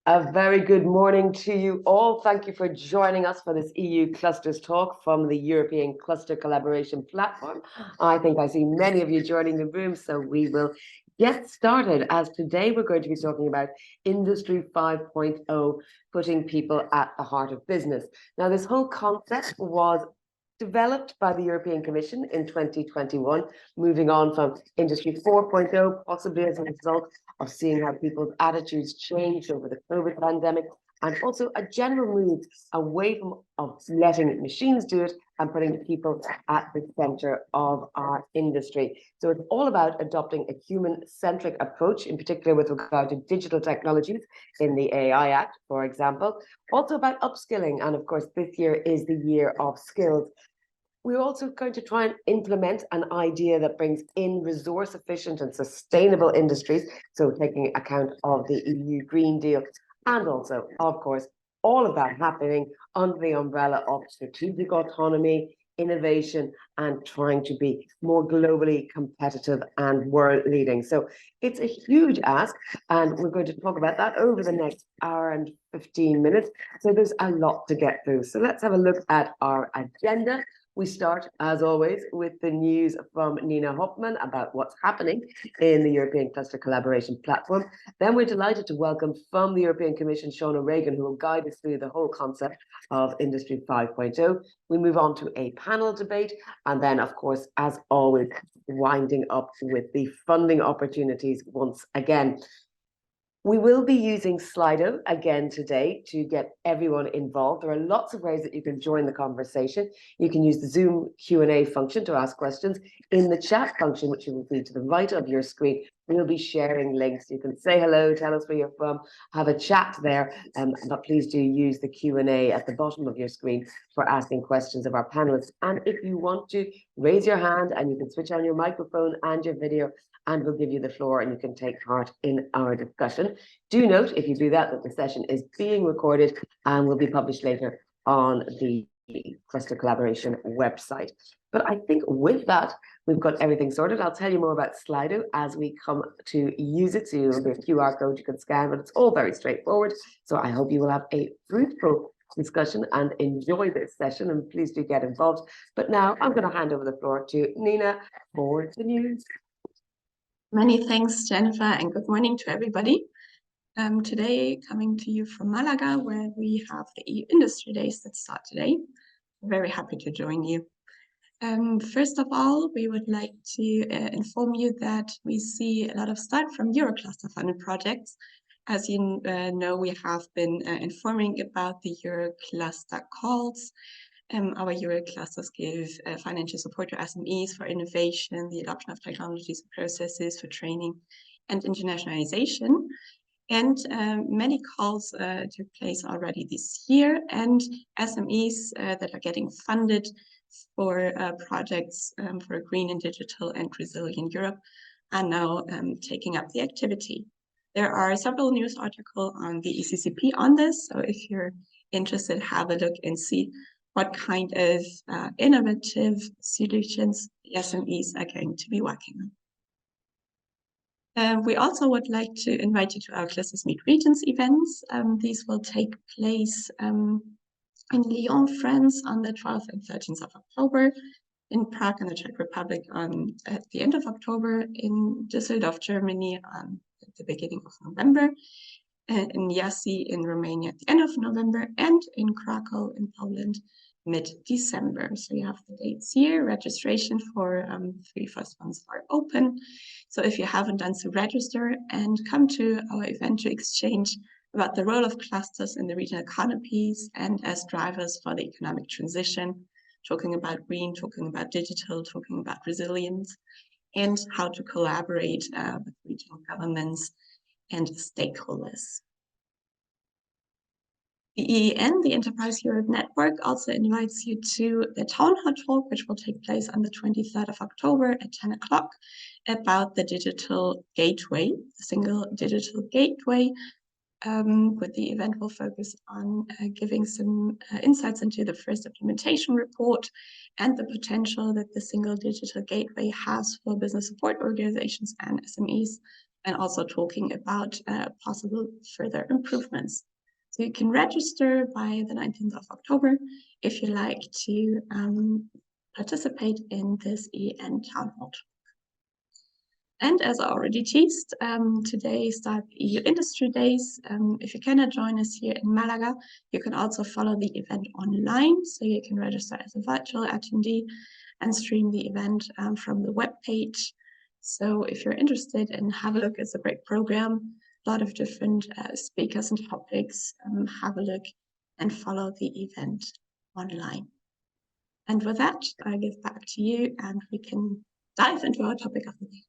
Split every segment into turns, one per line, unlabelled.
A very good morning to you all. Thank you for joining us for this EU Clusters talk from the European Cluster Collaboration Platform. I think I see many of you joining the room, so we will get started, as today we're going to be talking about Industry 5.0, putting people at the heart of business. Now, this whole concept was developed by the European Commission in 2021, moving on from Industry 4.0, possibly as a result of seeing how people's attitudes changed over the COVID pandemic, and also a general move away from letting machines do it and putting people at the center of our industry. So it's all about adopting a human-centric approach, in particular with regard to digital technologies in the AI Act, for example. Also about upskilling, and of course, this year is the year of skills. We're also going to try and implement an idea that brings in resource efficient and sustainable industries, so taking account of the EU Green Deal, and also, of course, all of that happening under the umbrella of strategic autonomy, innovation, and trying to be more globally competitive and world leading. So it's a huge ask, and we're going to talk about that over the next hour and 15 minutes. So there's a lot to get through. So let's have a look at our agenda. We start, as always, with the news from Nina Hoffman about what's happening in the European Cluster Collaboration Platform. Then we're delighted to welcome from the European Commission, Sean O'Regan, who will guide us through the whole concept of Industry 5.0. We move on to a panel debate, and then, of course, as always, winding up with the funding opportunities once again. We will be using Slido again today to get everyone involved. There are lots of ways that you can join the conversation. You can use the Zoom Q&A function to ask questions. In the chat function, which you will see to the right of your screen, we'll be sharing links. You can say hello, tell us where you're from, have a chat there, but please do use the Q&A at the bottom of your screen for asking questions of our panelists. And if you want to, raise your hand and you can switch on your microphone and your video, and we'll give you the floor and you can take part in our discussion. Do note, if you do that, that the session is being recorded and will be published later on the Cluster Collaboration website. But I think with that, we've got everything sorted. I'll tell you more about Slido as we come to use it. So you'll get a QR code you can scan, but it's all very straightforward. So I hope you will have a fruitful discussion and enjoy this session, and please do get involved. But now I'm going to hand over the floor to Nina for the news.
Many thanks, Jennifer, and good morning to everybody. Today, coming to you from Malaga, where we have the EU Industry Days that start today. I'm very happy to join you. First of all, we would like to inform you that we see a lot of start from Eurocluster funded projects. As you know, we have been informing about the Eurocluster calls. Our Euro clusters give financial support to SMEs for innovation, the adoption of technologies and processes for training and internationalization. And many calls took place already this year, and SMEs that are getting funded for projects for a green and digital and resilient Europe are now taking up the activity. There are several news articles on the ECCP on this, so if you're interested, have a look and see what kind of innovative solutions SMEs are going to be working on. We also would like to invite you to our Clusters Meet Regions events. These will take place in Lyon, France on the 12th and 13th of October, in Prague in the Czech Republic at the end of October, in Düsseldorf, Germany at the beginning of November, in Jassy in Romania at the end of November, and in Krakow in Poland mid-December. So you have the dates here. Registration for the 3 first ones are open. So if you haven't done so, register and come to our event to exchange about the role of clusters in the regional economies and as drivers for the economic transition, talking about green, talking about digital, talking about resilience, and how to collaborate with regional governments and stakeholders. The EEN, the Enterprise Europe Network, also invites you to the Town Hall Talk, which will take place on the 23rd of October at 10 o'clock, about the digital gateway, the single digital gateway, with the event will focus on giving some insights into the first implementation report and the potential that the single digital gateway has for business support organizations and SMEs and also talking about possible further improvements. So you can register by the 19th of October if you like to participate in this EN Town Hall. And as I already teased, today start EU Industry Days. If you cannot join us here in Malaga, you can also follow the event online. So you can register as a virtual attendee and stream the event from the webpage. So if you're interested and have a look, it's a great program, a lot of different speakers and topics. Have a look and follow the event online. And with that, I give back to you and we can dive into our topic of the day.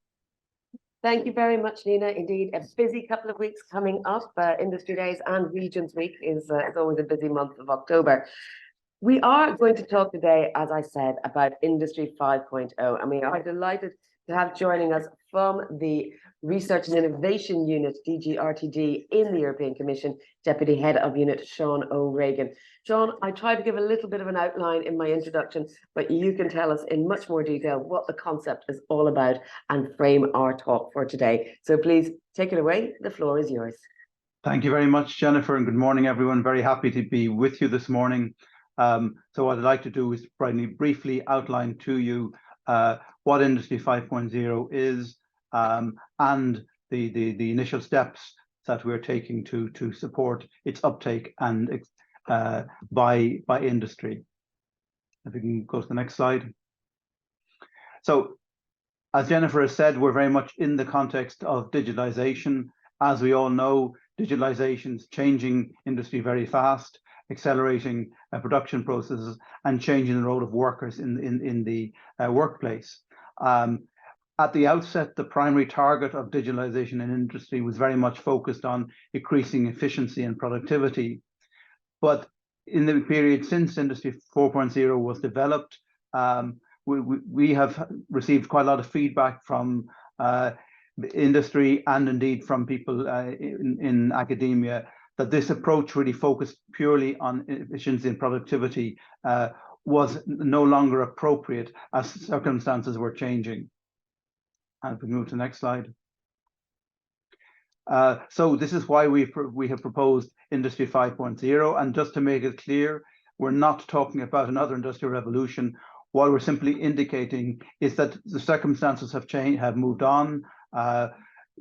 Thank you very much, Nina. Indeed, a busy couple of weeks coming up. Industry Days and Regions Week is always a busy month of October. We are going to talk today, as I said, about Industry 5.0. And we are delighted to have joining us from the Research and Innovation Unit, DG/RTD, in the European Commission, Deputy Head of Unit, Sean O'Regan. Sean, I tried to give a little bit of an outline in my introduction, but you can tell us in much more detail what the concept is all about and frame our talk for today. So please take it away. The floor is yours.
Thank you very much, Jennifer, and good morning, everyone. Very happy to be with you this morning. So what I'd like to do is briefly outline to you what Industry 5.0 is and the initial steps that we're taking to support its uptake and by industry. If we can go to the next slide. So, as Jennifer has said, we're very much in the context of digitalization. As we all know, digitalization is changing industry very fast, accelerating production processes and changing the role of workers in the workplace. At the outset, the primary target of digitalization in industry was very much focused on increasing efficiency and productivity. But in the period since Industry 4.0 was developed, we have received quite a lot of feedback from industry and indeed from people in academia that this approach really focused purely on efficiency and productivity was no longer appropriate as circumstances were changing. And if we move to the next slide. So this is why we have proposed Industry 5.0. And just to make it clear, we're not talking about another industrial revolution. What we're simply indicating is that the circumstances have changed, have moved on.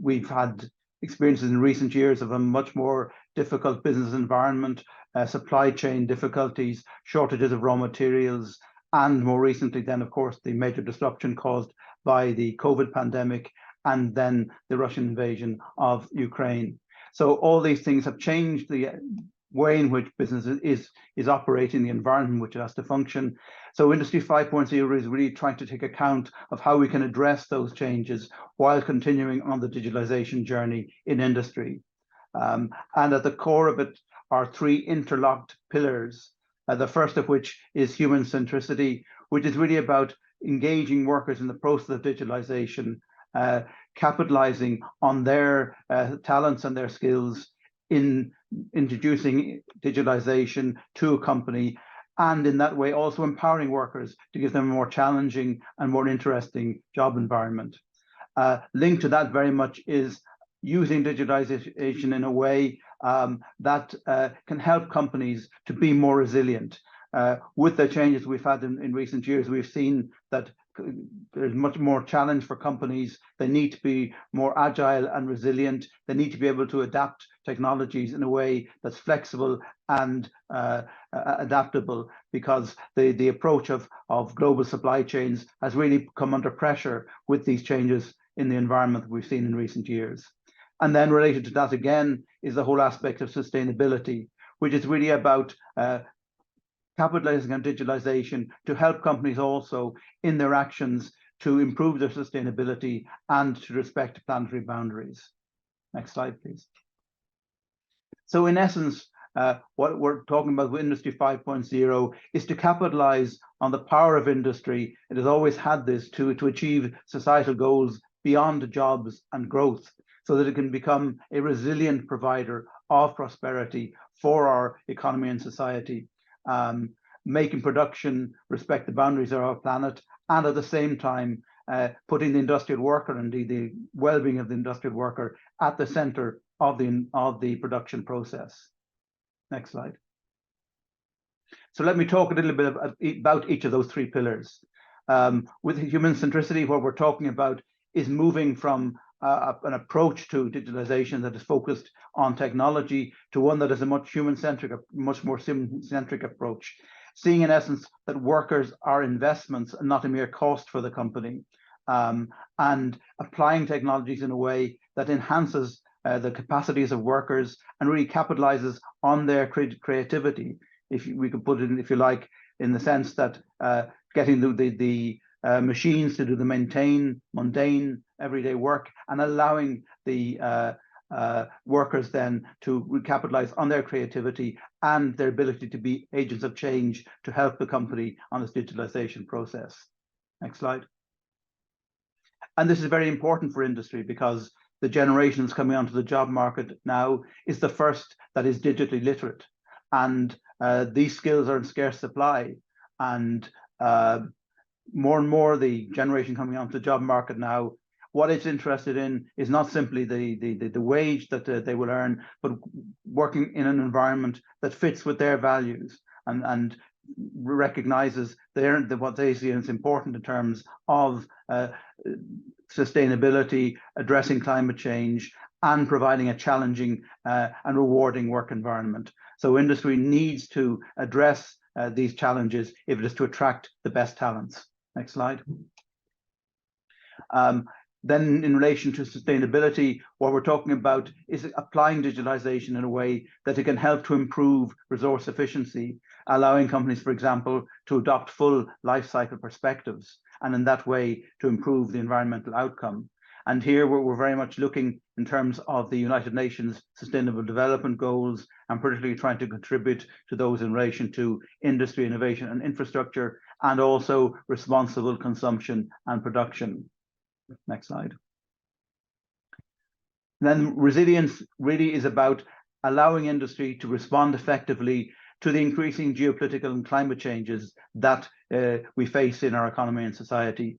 We've had experiences in recent years of a much more difficult business environment, supply chain difficulties, shortages of raw materials, and more recently then, of course, the major disruption caused by the COVID pandemic and then the Russian invasion of Ukraine. So all these things have changed the way in which business is operating, the environment in which it has to function. So Industry 5.0 is really trying to take account of how we can address those changes while continuing on the digitalization journey in industry. And at the core of it are three interlocked pillars. The first of which is human centricity, which is really about engaging workers in the process of digitalization, capitalizing on their talents and their skills in introducing digitalization to a company, and in that way also empowering workers to give them a more challenging and more interesting job environment. Linked to that very much is using digitalization in a way that can help companies to be more resilient. With the changes we've had in recent years, we've seen that there's much more challenge for companies. They need to be more agile and resilient. They need to be able to adapt technologies in a way that's flexible and adaptable, because the approach of global supply chains has really come under pressure with these changes in the environment that we've seen in recent years. And then related to that again is the whole aspect of sustainability, which is really about capitalizing on digitalization to help companies also in their actions to improve their sustainability and to respect planetary boundaries. Next slide, please. So in essence, what we're talking about with Industry 5.0 is to capitalize on the power of industry. It has always had this to achieve societal goals beyond jobs and growth, so that it can become a resilient provider of prosperity for our economy and society. Making production respect the boundaries of our planet, and at the same time putting the industrial worker and the well-being of the industrial worker at the center of the production process. Next slide. So let me talk a little bit about each of those three pillars. With human centricity, what we're talking about is moving from an approach to digitalization that is focused on technology to one that is a much more human-centric approach, seeing in essence that workers are investments and not a mere cost for the company, and applying technologies in a way that enhances the capacities of workers and really capitalizes on their creativity. If we could put it in, if you like, in the sense that getting the machines to do the mundane everyday work and allowing the workers then to capitalize on their creativity and their ability to be agents of change to help the company on its digitalization process. Next slide. And this is very important for industry because the generations coming onto the job market now is the first that is digitally literate. And these skills are in scarce supply. And more and more the generation coming onto the job market now, what it's interested in is not simply the wage that they will earn, but working in an environment that fits with their values and recognizes what they see as important in terms of sustainability, addressing climate change, and providing a challenging and rewarding work environment. So industry needs to address these challenges if it is to attract the best talents. Next slide. Then in relation to sustainability, what we're talking about is applying digitalization in a way that it can help to improve resource efficiency, allowing companies, for example, to adopt full life cycle perspectives, and in that way to improve the environmental outcome. And here we're very much looking in terms of the United Nations Sustainable Development Goals, and particularly trying to contribute to those in relation to industry, innovation and infrastructure, and also responsible consumption and production. Next slide. Then resilience really is about allowing industry to respond effectively to the increasing geopolitical and climate changes that we face in our economy and society.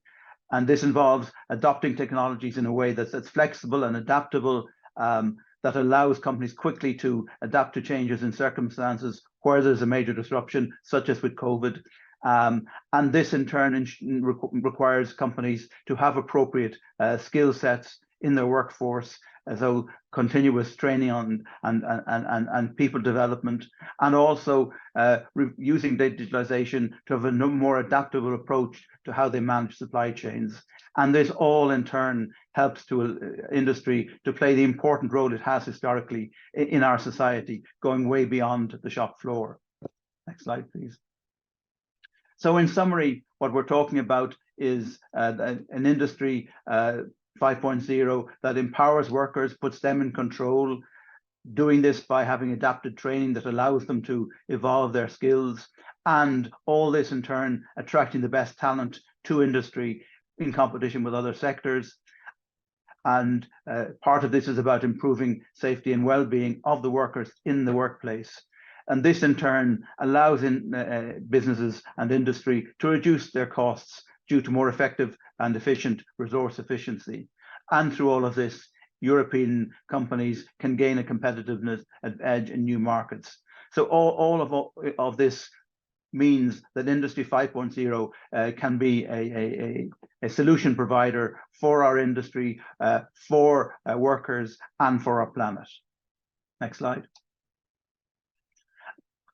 And this involves adopting technologies in a way that's flexible and adaptable, that allows companies quickly to adapt to changes in circumstances where there's a major disruption, such as with COVID. And this in turn requires companies to have appropriate skill sets in their workforce, so continuous training on and people development, and also using digitalization to have a more adaptable approach to how they manage supply chains. And this all in turn helps to industry to play the important role it has historically in our society, going way beyond the shop floor. Next slide, please. So in summary, what we're talking about is an industry 5.0 that empowers workers, puts them in control, doing this by having adapted training that allows them to evolve their skills, and all this in turn attracting the best talent to industry in competition with other sectors. And part of this is about improving safety and well-being of the workers in the workplace. And this in turn allows businesses and industry to reduce their costs due to more effective and efficient resource efficiency. And through all of this, European companies can gain a competitiveness edge in new markets. So all of this means that Industry 5.0 can be a solution provider for our industry, for workers, and for our planet. Next slide.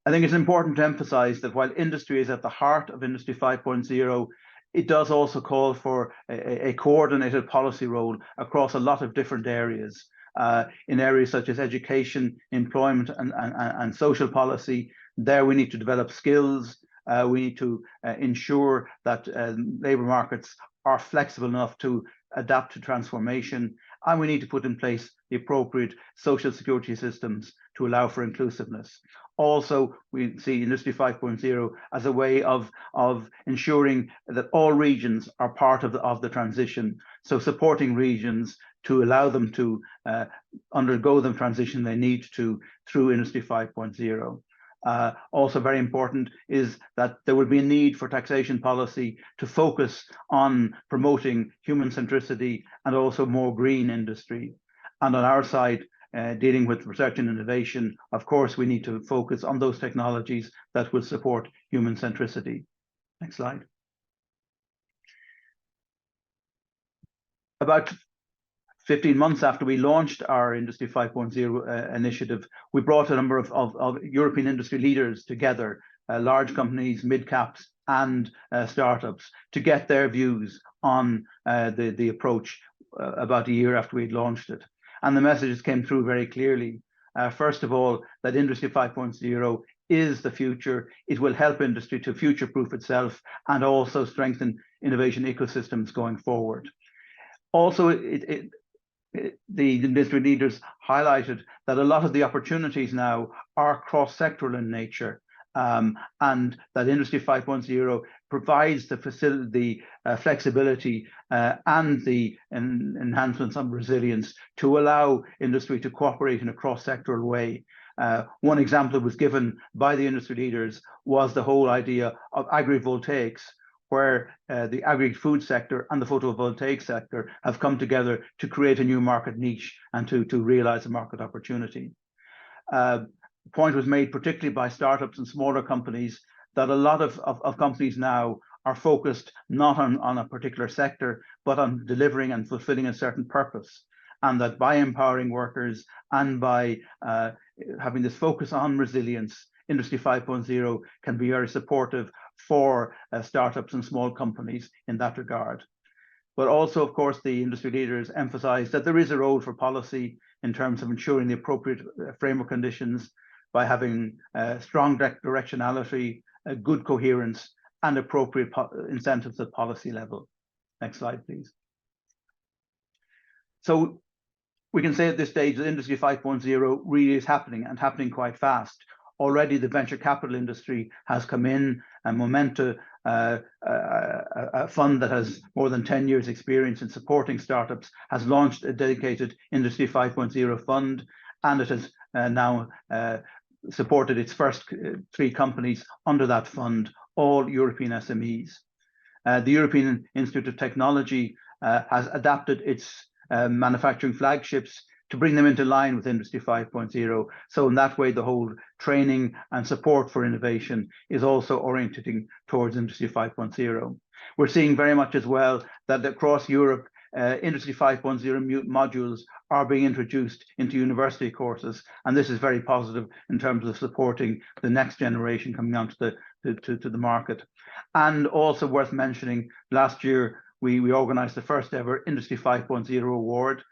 I think it's important to emphasize that while industry is at the heart of Industry 5.0, it does also call for a coordinated policy role across a lot of different areas, in areas such as education, employment, and social policy. There we need to develop skills. We need to ensure that labour markets are flexible enough to adapt to transformation, and we need to put in place the appropriate social security systems to allow for inclusiveness. Also, we see Industry 5.0 as a way of ensuring that all regions are part of the transition. So supporting regions to allow them to undergo the transition they need to through Industry 5.0. Also very important is that there will be a need for taxation policy to focus on promoting human centricity and also more green industry. And on our side, dealing with research and innovation, of course, we need to focus on those technologies that will support human centricity. Next slide. About 15 months after we launched our Industry 5.0 initiative, we brought a number of European industry leaders together, large companies, mid-caps, and startups, to get their views on the approach about a year after we'd launched it. And the messages came through very clearly. First of all, that Industry 5.0 is the future. It will help industry to future-proof itself and also strengthen innovation ecosystems going forward. Also, the industry leaders highlighted that a lot of the opportunities now are cross-sectoral in nature, and that Industry 5.0 provides the flexibility and the enhancements on resilience to allow industry to cooperate in a cross-sectoral way. One example was given by the industry leaders was the whole idea of agrivoltaics, where the agri-food sector and the photovoltaic sector have come together to create a new market niche and to realize a market opportunity. The point was made particularly by startups and smaller companies that a lot of companies now are focused not on a particular sector, but on delivering and fulfilling a certain purpose. And that by empowering workers and by having this focus on resilience, Industry 5.0 can be very supportive for startups and small companies in that regard. But also, of course, the industry leaders emphasized that there is a role for policy in terms of ensuring the appropriate framework conditions by having strong directionality, good coherence, and appropriate incentives at policy level. Next slide, please. So we can say at this stage that Industry 5.0 really is happening, and happening quite fast. Already the venture capital industry has come in, and Momenta, a fund that has more than 10 years experience in supporting startups, has launched a dedicated Industry 5.0 fund, and it has now supported its first 3 companies under that fund, all European SMEs. The European Institute of Technology has adapted its manufacturing flagships to bring them into line with Industry 5.0. So in that way, the whole training and support for innovation is also orienting towards Industry 5.0. We're seeing very much as well that across Europe, Industry 5.0 modules are being introduced into university courses, and this is very positive in terms of supporting the next generation coming onto the market. And also worth mentioning, last year we organized the first ever Industry 5.0 award.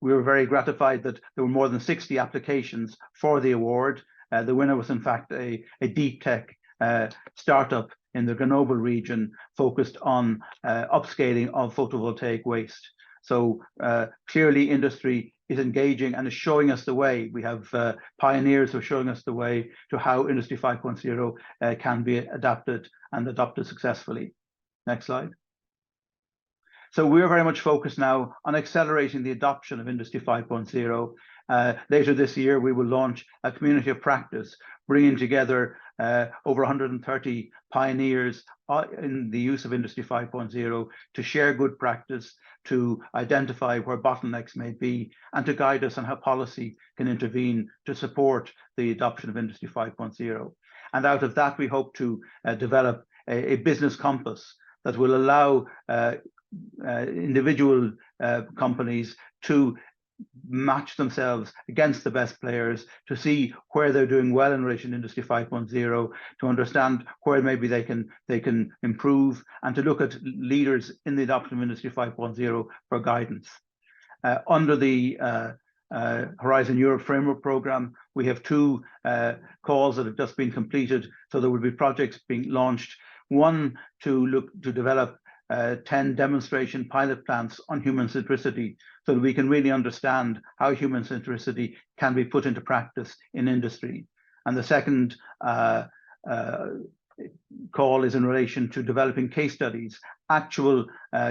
We were very gratified that there were more than 60 applications for the award. The winner was in fact a deep tech startup in the Grenoble region focused on upscaling of photovoltaic waste. So clearly industry is engaging and is showing us the way. We have pioneers who are showing us the way to how Industry 5.0 can be adapted and adopted successfully. Next slide. So we're very much focused now on accelerating the adoption of Industry 5.0. Later this year, we will launch a community of practice, bringing together over 130 pioneers in the use of Industry 5.0 to share good practice, to identify where bottlenecks may be, and to guide us on how policy can intervene to support the adoption of Industry 5.0. And out of that, we hope to develop a business compass that will allow individual companies to match themselves against the best players, to see where they're doing well in relation to Industry 5.0, to understand where maybe they can improve, and to look at leaders in the adoption of Industry 5.0 for guidance. Under the Horizon Europe Framework Programme, we have 2 calls that have just been completed, so there will be projects being launched. One to develop 10 demonstration pilot plants on human centricity, so that we can really understand how human centricity can be put into practice in industry. And the second call is in relation to developing case studies, actual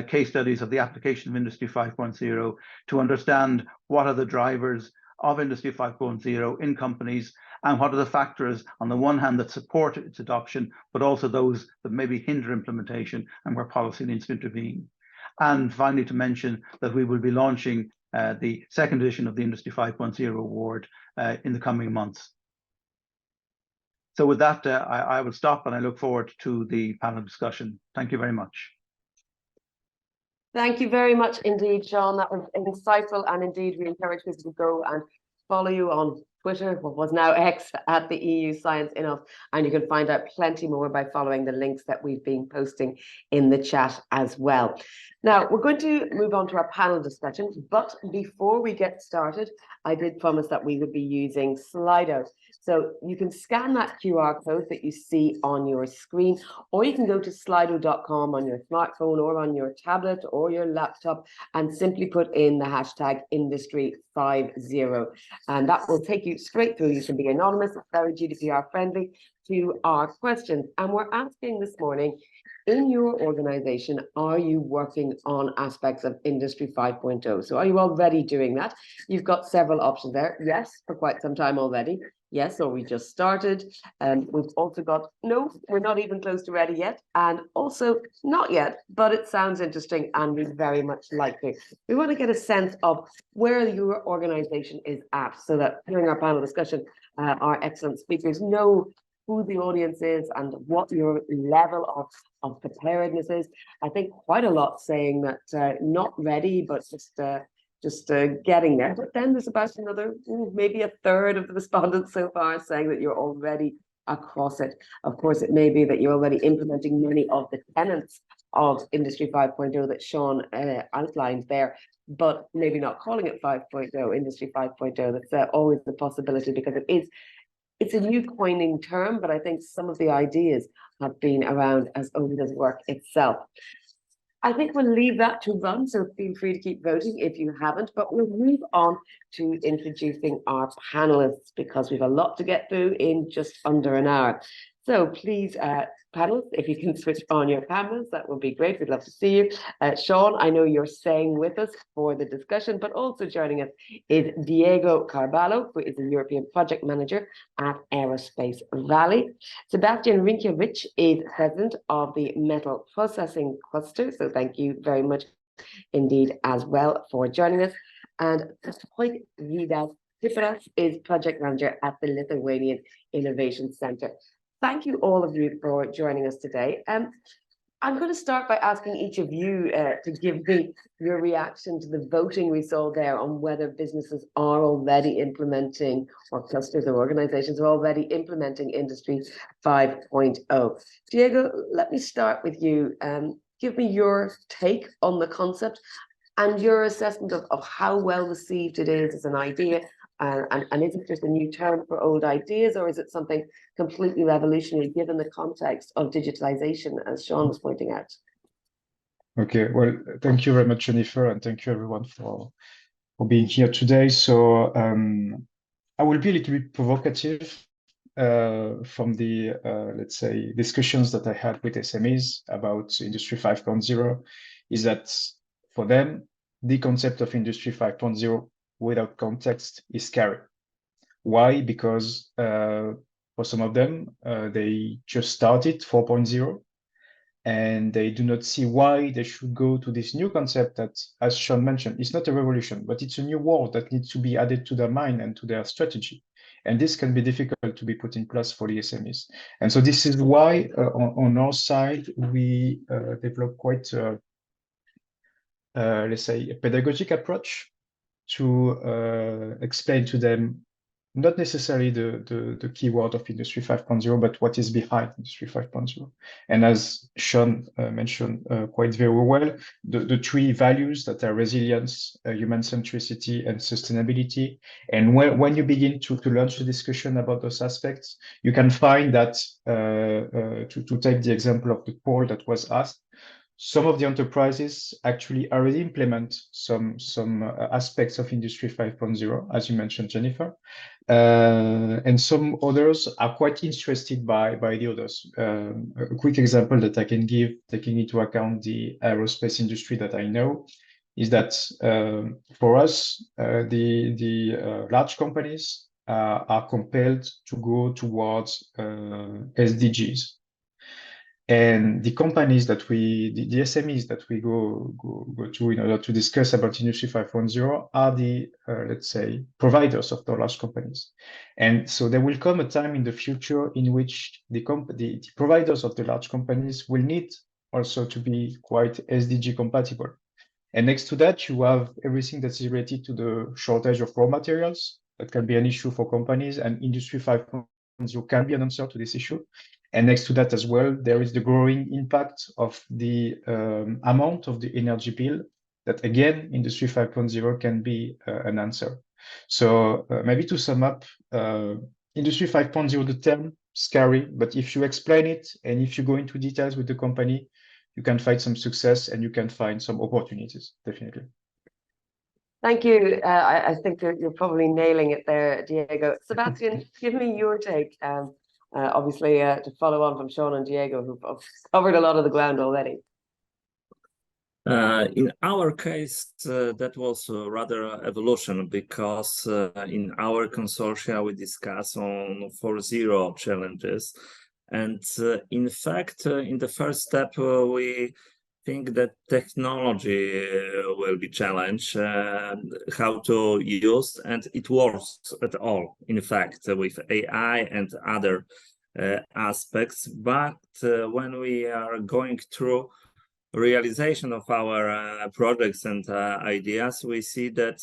case studies of the application of Industry 5.0, to understand what are the drivers, of Industry 5.0 in companies, and what are the factors on the one hand that support its adoption, but also those that maybe hinder implementation and where policy needs to intervene. And finally, to mention that we will be launching the second edition of the Industry 5.0 Award in the coming months. So with that, I will stop, and I look forward to the panel discussion. Thank you very much.
Thank you very much indeed, Sean. That was insightful, and indeed we encourage people to go and follow you on Twitter, what was now X, at the EU Science Innof, and you can find out plenty more by following the links that we've been posting in the chat as well. Now, we're going to move on to our panel discussion, but before we get started, I did promise that we would be using Slido. So you can scan that QR code that you see on your screen, or you can go to slido.com on your smartphone or on your tablet or your laptop and simply put in the hashtag Industry50. And that will take you straight through. You can be anonymous, very GDPR friendly, to our questions. And we're asking this morning, in your organization, are you working on aspects of Industry 5.0? So are you already doing that? You've got several options there. Yes, for quite some time already. Yes, or we just started. We've also got, no, we're not even close to ready yet. And also not yet, but it sounds interesting and we'd very much like to. We want to get a sense of where your organization is at, so that during our panel discussion, our excellent speakers know who the audience is and what your level of preparedness is. I think quite a lot saying that not ready, but just getting there. But then there's about another, maybe a third of the respondents so far saying that you're already across it. Of course, it may be that you're already implementing many of the tenets of Industry 5.0 that Sean outlined there, but maybe not calling it 5.0, Industry 5.0. That's always the possibility, because it's a new coining term, but I think some of the ideas have been around as old as work itself. I think we'll leave that to run, so feel free to keep voting if you haven't, but we'll move on to introducing our panelists, because we've a lot to get through in just under an hour. So please, panelists, if you can switch on your cameras, that would be great. We'd love to see you. Sean, I know you're staying with us for the discussion, but also joining us is Diego Carvalho, who is a European project manager at Aerospace Valley. Sebastian Rinkiewicz is president of the Metal Processing Cluster. So thank you very much indeed as well for joining us. And Vidas Tipras is project manager at the Lithuanian Innovation Center. Thank you, all of you, for joining us today. I'm going to start by asking each of you to give me your reaction to the voting we saw there on whether businesses are already implementing, or clusters or organizations are already implementing Industry 5.0. Diego, let me start with you. Give me your take on the concept and your assessment of how well received it is as an idea. And is it just a new term for old ideas, or is it something completely revolutionary given the context of digitalization, as Sean was pointing out?
Okay, well, thank you very much, Jennifer, and thank you everyone for being here today. So I will be a little bit provocative from the, let's say, discussions that I had with SMEs about Industry 5.0, is that for them, the concept of Industry 5.0 without context is scary. Why? Because for some of them, they just started 4.0 and they do not see why they should go to this new concept that, as Sean mentioned, is not a revolution, but it's a new word that needs to be added to their mind and to their strategy. And this can be difficult to be put in place for the SMEs. And so this is why on our side, we develop quite, let's say, a pedagogic approach to explain to them not necessarily the keyword of Industry 5.0, but what is behind Industry 5.0. And as Sean mentioned quite very well, the three values that are resilience, human centricity, and sustainability. And when you begin to launch the discussion about those aspects, you can find that, to take the example of the poll that was asked, some of the enterprises actually already implement some aspects of Industry 5.0, as you mentioned, Jennifer, and some others are quite interested by the others. A quick example that I can give, taking into account the aerospace industry that I know, is that for us, the large companies are compelled to go towards SDGs. And the companies that the SMEs that we go to in order to discuss about Industry 5.0 are the, let's say, providers of the large companies. And so there will come a time in the future in which the providers of the large companies will need also to be quite SDG compatible. And next to that, you have everything that's related to the shortage of raw materials. That can be an issue for companies, and Industry 5.0 can be an answer to this issue. And next to that as well, there is the growing impact of the amount of the energy bill that, again, Industry 5.0 can be an answer. So maybe to sum up, Industry 5.0, the term, scary, but if you explain it and if you go into details with the company, you can find some success and you can find some opportunities, definitely.
Thank you. I think you're probably nailing it there, Diego. Sebastian, give me your take. Obviously, to follow on from Sean and Diego, who've covered a lot of the ground already.
In our case, that was rather evolution, because in our consortia we discuss on 4.0 challenges. And in fact, in the first step, we think that technology will be challenged, how to use, and it works at all, in fact, with AI and other aspects. But when we are going through realization of our projects and ideas, we see that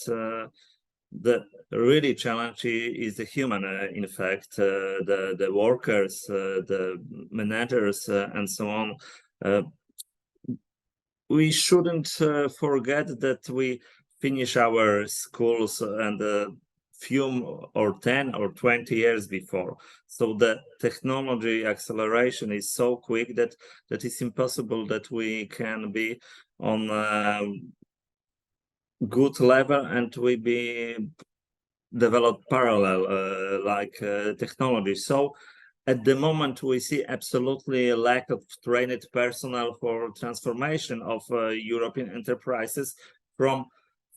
the really challenge is the human, in fact, the workers, the managers, and so on. We shouldn't forget that we finish our schools and few or 10 or 20 years before. So the technology acceleration is so quick that it's impossible that we can be on good level and we be developed parallel like technology. So at the moment we see absolutely a lack of trained personnel for transformation of European enterprises from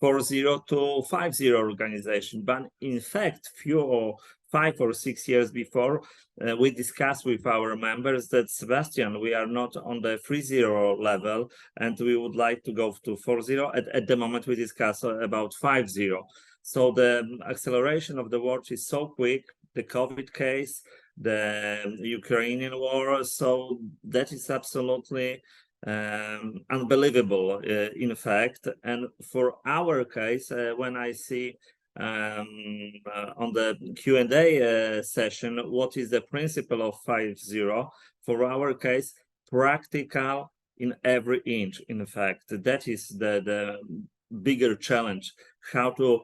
4.0 to 5.0 organization. But in fact, 5 or 6 years before, we discussed with our members that, Sebastian, we are not on the 3.0 level and we would like to go to 4.0. At the moment, we discuss about 5.0. So the acceleration of the world is so quick, the COVID case, the Ukrainian war, so that is absolutely unbelievable, in fact. And for our case, when I see on the Q&A session what is the principle of 5.0, for our case, practical in every inch. In fact, that is the bigger challenge, how to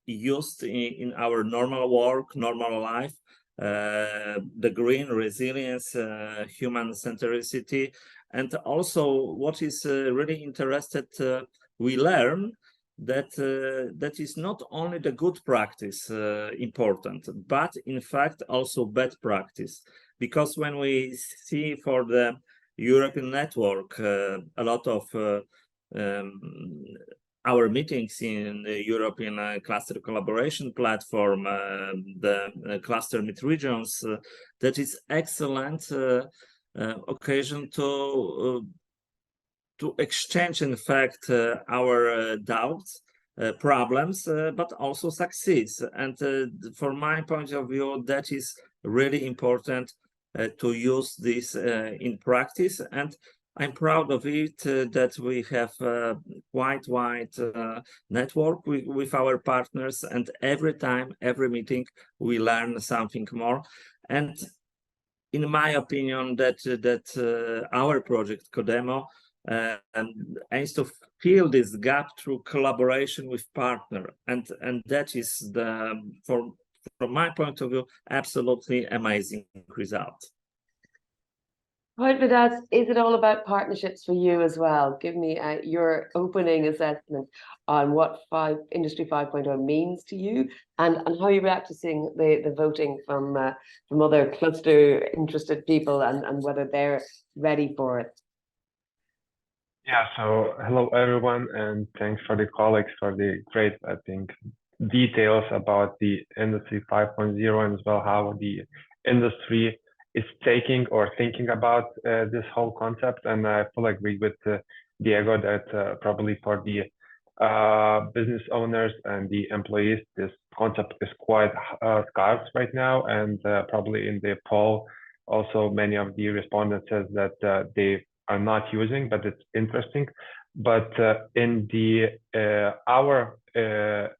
use in our normal work, normal life, the green resilience, human centricity, and also what is really interested, we learn that that is not only the good practice important, but in fact also bad practice. Because when we see for the European network a lot of our meetings in the European Cluster Collaboration Platform, the cluster mid-regions, that is excellent occasion to exchange, in fact, our doubts, problems, but also success. And from my point of view, that is really important to use this in practice. And I'm proud of it that we have quite wide network with our partners, and every time, every meeting, we learn something more. And in my opinion, that our project Codemo aims to fill this gap through collaboration with partner, and that is from my point of view, absolutely amazing result.
Right, Vidas, is it all about partnerships for you as well? Give me your opening assessment on what Industry 5.0 means to you, and how you react to seeing the voting from other cluster interested people, and whether they're ready for it.
Yeah, so hello everyone, and thanks for the colleagues for the great, I think, details about the Industry 5.0 and as well how the industry is taking or thinking about this whole concept. And I fully agree with Diego that probably for the business owners and the employees, this concept is quite scarce right now. And probably in the poll, also many of the respondents says that they are not using, but it's interesting. But in the our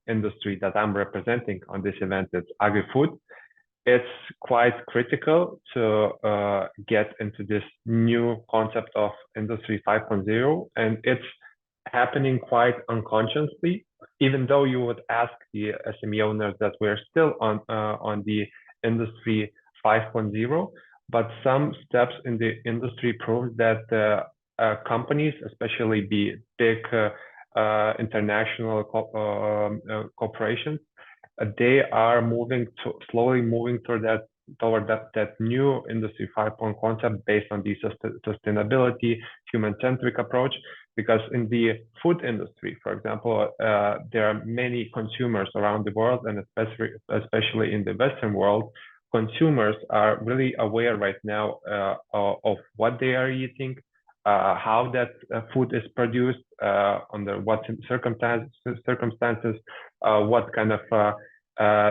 industry that I'm representing on this event, it's agri-food. It's quite critical to get into this new concept of Industry 5.0, and it's happening quite unconsciously. Even though you would ask the SME owners that we're still on the Industry 5.0, but some steps in the industry prove that companies, especially the big international corporations, they are slowly moving toward that new Industry 5.0 concept based on the sustainability, human-centric approach. Because in the food industry, for example, there are many consumers around the world, and especially in the Western world, consumers are really aware right now of what they are eating, how that food is produced, under what circumstances, what kind of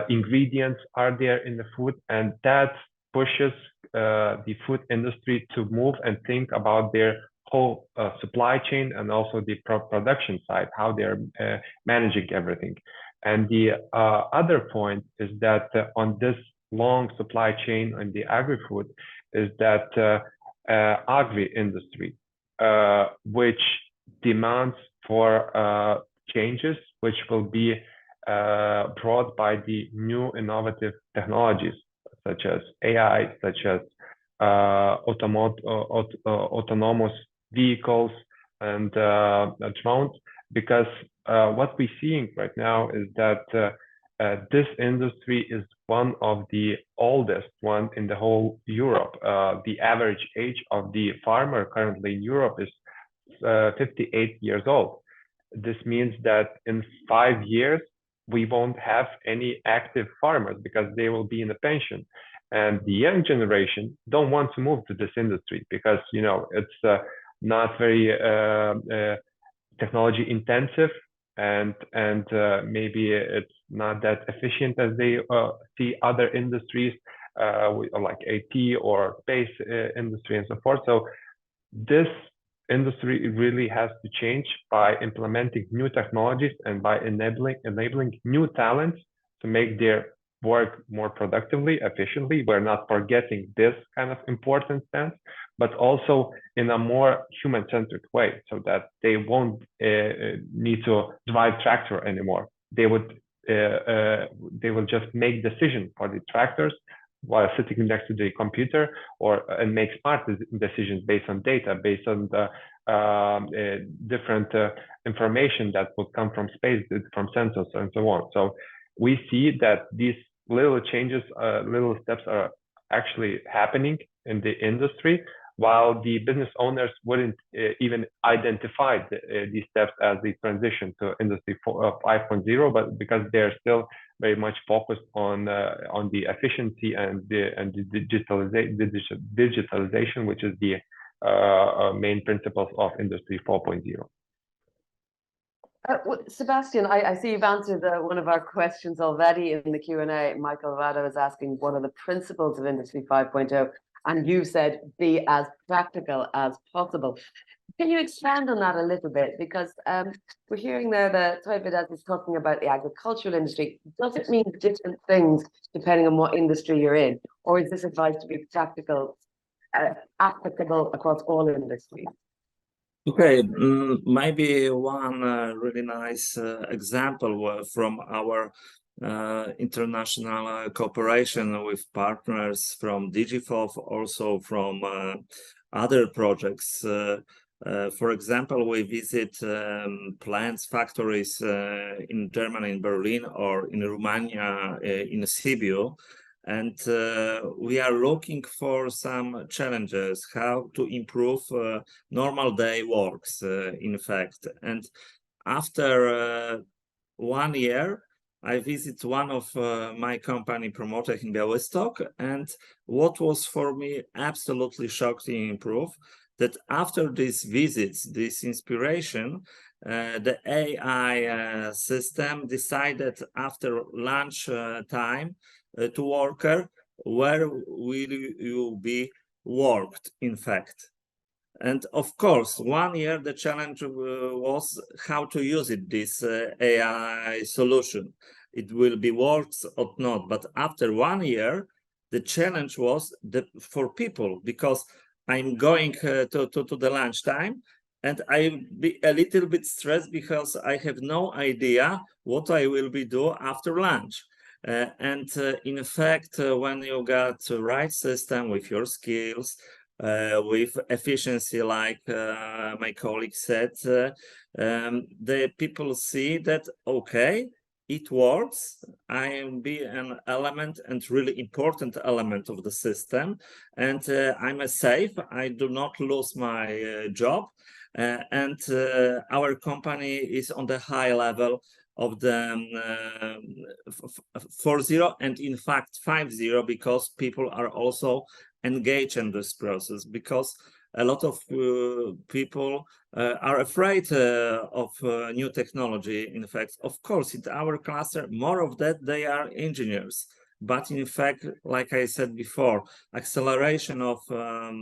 ingredients are there in the food, and that pushes the food industry to move and think about their whole supply chain and also the production side, how they're managing everything. And the other point is that on this long supply chain in the agri-food is that agri-industry, which demands for changes, which will be brought by the new innovative technologies, such as AI, such as autonomous vehicles and drones, because what we're seeing right now is that this industry is one of the oldest one in the whole Europe. The average age of the farmer currently in Europe is 58 years old. This means that in 5 years, we won't have any active farmers because they will be in a pension. And the young generation don't want to move to this industry because, you know, it's not very technology intensive, and maybe it's not that efficient as they see other industries like IT or space industry and so forth. So this industry really has to change by implementing new technologies and by enabling new talents to make their work more productively, efficiently. We're not forgetting this kind of important stance, but also in a more human-centric way, so that they won't need to drive tractor anymore. They will just make decisions for the tractors while sitting next to the computer, and make smart decisions based on data, based on the different information that will come from space, from sensors and so on. So we see that these little changes, little steps are actually happening in the industry, while the business owners wouldn't even identify these steps as the transition to Industry 5.0, but because they're still very much focused on the efficiency and the digitalization, which is the main principles of Industry 4.0.
Sebastian, I see you've answered one of our questions already in the Q&A. Michael Vado is asking, what are the principles of Industry 5.0? And you said, be as practical as possible. Can you expand on that a little bit? Because we're hearing there that Toyvidas is talking about the agricultural industry. Does it mean different things depending on what industry you're in? Or is this advice to be practical, applicable across all industries?
Okay, maybe one really nice example from our international cooperation with partners from DigiFof, also from other projects. For example, we visit plants, factories in Germany, in Berlin, or in Romania, in Sibiu. and we are looking for some challenges, how to improve normal day works, in fact. And after 1 year, I visit one of my company promoter in Białystok, and what was for me absolutely shocking improve, that after these visits, this inspiration, the AI system decided after lunch time to worker, where will you be worked, in fact. And of course, 1 year, the challenge was how to use it, this AI solution. It will be works or not. But after 1 year, the challenge was for people, because I'm going to the lunchtime, and I'll be a little bit stressed because I have no idea what I will be do after lunch. In fact, when you got the right system with your skills, with efficiency, like my colleague said, the people see that, okay, it works, I am be an element and really important element of the system, and I'm safe, I do not lose my job, and our company is on the high level of the 4.0, and in fact 5.0, because people are also engaged in this process, because a lot of people are afraid of new technology. In fact, of course, in our cluster, more of that, they are engineers. But in fact, like I said before, acceleration of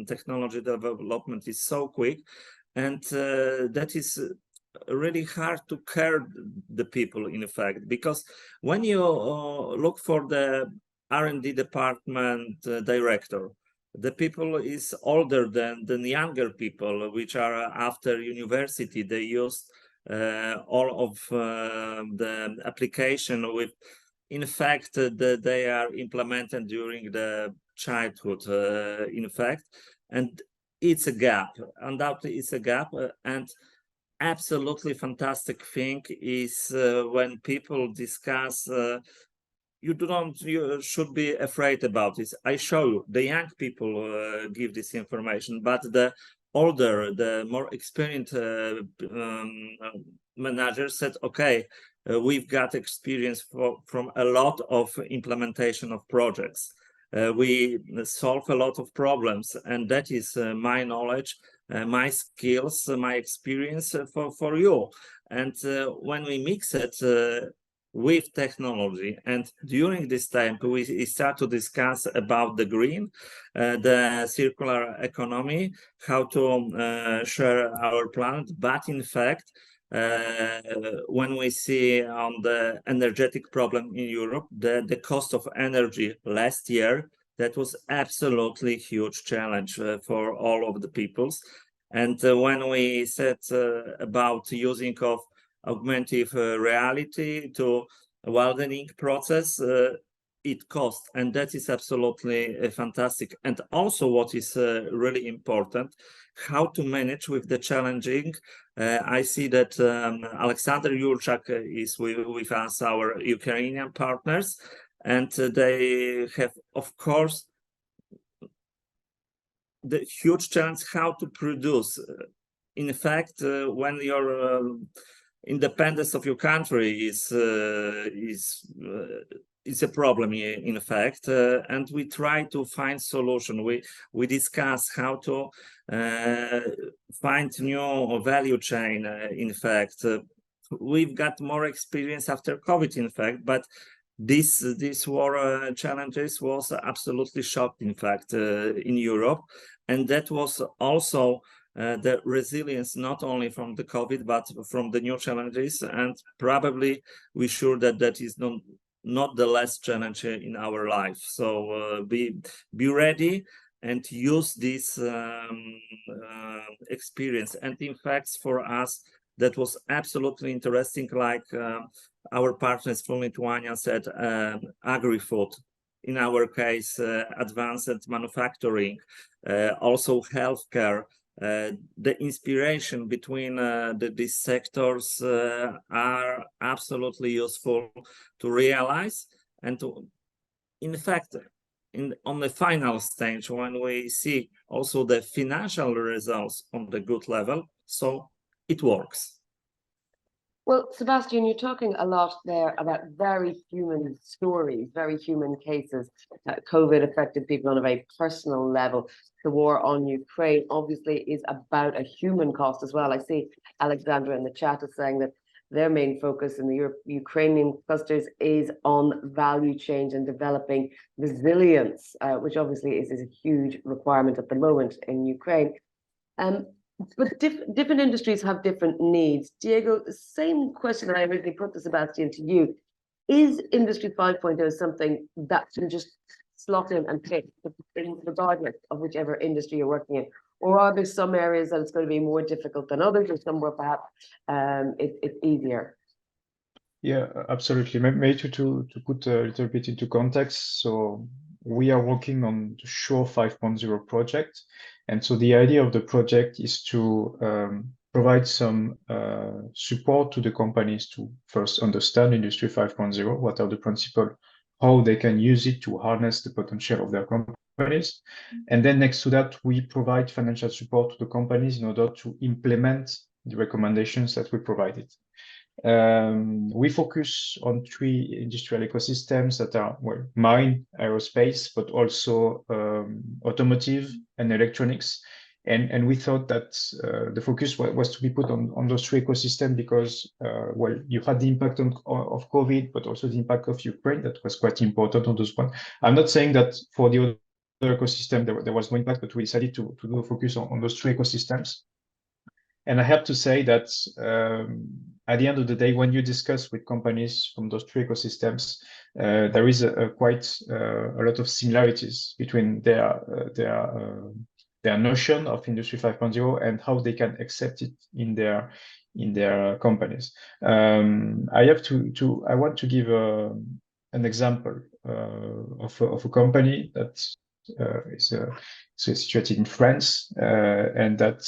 technology development is so quick, and that is really hard to care the people, in fact, because when you look for the R&D department director, the people is older than younger people, which are after university. They use all of the application with, in fact, they are implemented during the childhood, in fact, and it's a gap. Undoubtedly, it's a gap, and absolutely fantastic thing is when people discuss. You should be afraid about this. I show you, the young people give this information, but the older, the more experienced managers said, okay, we've got experience from a lot of implementation of projects. We solve a lot of problems, and that is my knowledge, my skills, my experience for you. And when we mix it with technology, and during this time we start to discuss about the green, the circular economy, how to share our planet. But in fact, when we see on the energetic problem in Europe, the cost of energy last year, that was absolutely huge challenge for all of the peoples. And when we said about using of augmented reality to welding process, it costs, and that is absolutely fantastic. And also what is really important, how to manage with the challenging. I see that Alexander Jurczak is with us, our Ukrainian partners, and they have, of course, the huge challenge how to produce. In fact, when your independence of your country is a problem, in fact, and we try to find solution. We discuss how to find new value chain. In fact, we've got more experience after COVID, in fact, but this war challenges was absolutely shocked, in fact, in Europe, and that was also the resilience, not only from the COVID, but from the new challenges. And probably we're sure that that is not the last challenge in our life. So be ready and use this experience. And in fact, for us, that was absolutely interesting. Like our partners from Lithuania said, agri-food. In our case, advanced manufacturing, also healthcare. The inspiration between these sectors are absolutely useful to realize. And to, in fact, on the final stage, when we see also the financial results on the good level, so it works.
Well, Sebastian, you're talking a lot there about very human stories, very human cases. COVID affected people on a very personal level. The war on Ukraine obviously is about a human cost as well. I see Alexandra in the chat is saying that their main focus in the Ukrainian clusters is on value change and developing resilience, which obviously is a huge requirement at the moment in Ukraine. But different industries have different needs. Diego, the same question I originally put to Sebastian to you. Is Industry 5.0 something that can just slot in and fit, regardless of whichever industry you're working in? Or are there some areas that it's going to be more difficult than others, or somewhere perhaps it's easier?
Yeah, absolutely. Maybe to put a little bit into context, so we are working on the SURE 5.0 project. And so the idea of the project is to provide some support to the companies to first understand Industry 5.0, what are the principles, how they can use it to harness the potential of their companies. And then next to that, we provide financial support to the companies in order to implement the recommendations that we provided. We focus on 3 industrial ecosystems that are, well, mine, aerospace, but also automotive and electronics. And we thought that the focus was to be put on those 3 ecosystems because, well, you had the impact of COVID, but also the impact of Ukraine that was quite important on those ones. I'm not saying that for the other ecosystem there was no impact, but we decided to do a focus on those 3 ecosystems. And I have to say that at the end of the day, when you discuss with companies from those 3 ecosystems, there is quite a lot of similarities between their notion of Industry 5.0 and how they can accept it in their companies. I want to give an example of a company that is situated in France, and that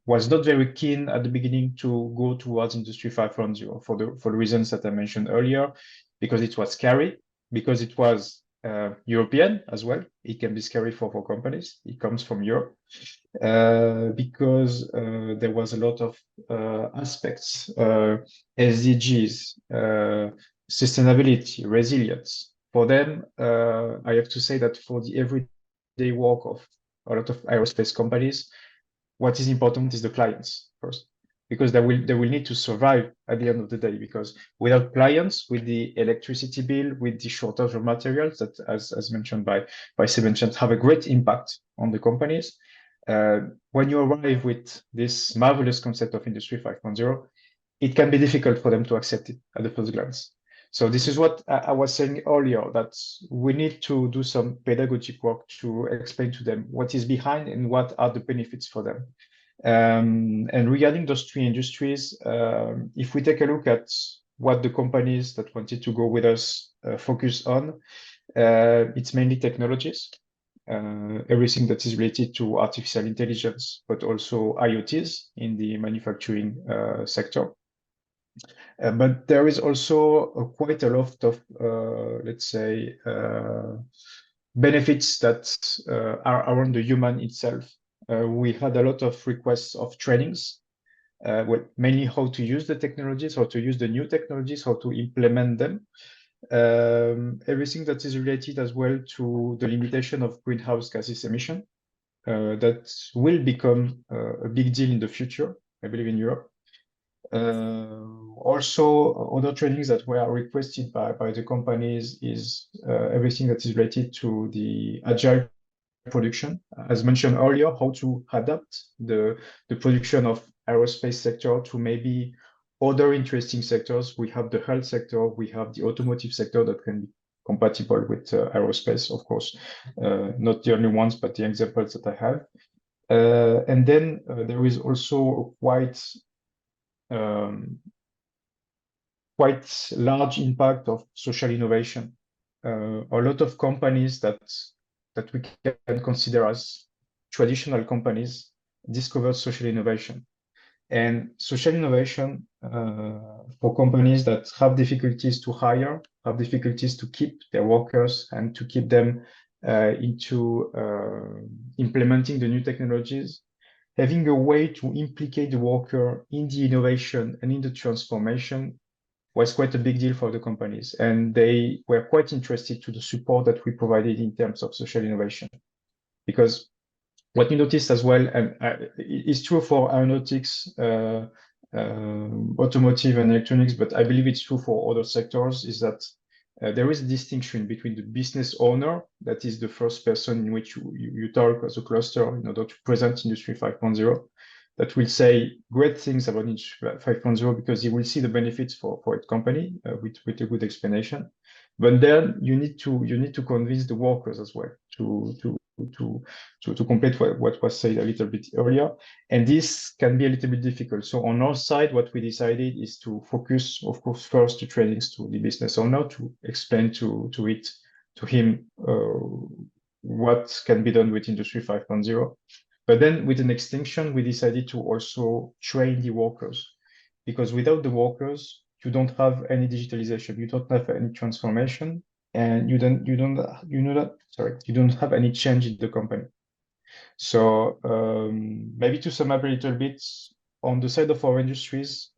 was not very keen at the beginning to go towards Industry 5.0 for the reasons that I mentioned earlier, because it was scary, because it was European as well. It can be scary for companies. It comes from Europe, because there was a lot of aspects, SDGs, sustainability, resilience. For them, I have to say that for the everyday work of a lot of aerospace companies, what is important is the clients first, because they will need to survive at the end of the day, because without clients, with the electricity bill, with the shortage of materials that, as mentioned by Sebastian, have a great impact on the companies. When you arrive with this marvelous concept of Industry 5.0, it can be difficult for them to accept it at the first glance. So this is what I was saying earlier, that we need to do some pedagogic work to explain to them what is behind and what are the benefits for them. And regarding those 3 industries, if we take a look at what the companies that wanted to go with us focus on, it's mainly technologies, everything that is related to artificial intelligence, but also IoTs in the manufacturing sector. But there is also quite a lot of, let's say, benefits that are around the human itself. We had a lot of requests of trainings, well, mainly how to use the technologies, how to use the new technologies, how to implement them. Everything that is related as well to the limitation of greenhouse gases emission, that will become a big deal in the future, I believe, in Europe. Also, other trainings that were requested by the companies is everything that is related to the agile production. As mentioned earlier, how to adapt the production of aerospace sector to maybe other interesting sectors. We have the health sector, we have the automotive sector that can be compatible with aerospace, of course, not the only ones, but the examples that I have. And then there is also quite large impact of social innovation. A lot of companies that we can consider as traditional companies discovered social innovation. And social innovation for companies that have difficulties to hire, have difficulties to keep their workers and to keep them into implementing the new technologies, having a way to implicate the worker in the innovation and in the transformation was quite a big deal for the companies. And they were quite interested to the support that we provided in terms of social innovation. Because what we noticed as well, and it's true for aeronautics, automotive and electronics, but I believe it's true for other sectors, is that there is a distinction between the business owner, that is the first person in which you talk as a cluster in order to present Industry 5.0, that will say great things about Industry 5.0 because he will see the benefits for its company with a good explanation. But then you need to convince the workers as well to complete what was said a little bit earlier. And this can be a little bit difficult. So on our side, what we decided is to focus, of course, first the trainings to the business owner to explain to him what can be done with Industry 5.0. But then with an extension, we decided to also train the workers, because without the workers, you don't have any digitalization, you don't have any transformation, and you don't have any change in the company. So maybe to sum up a little bit, on the side of our industries,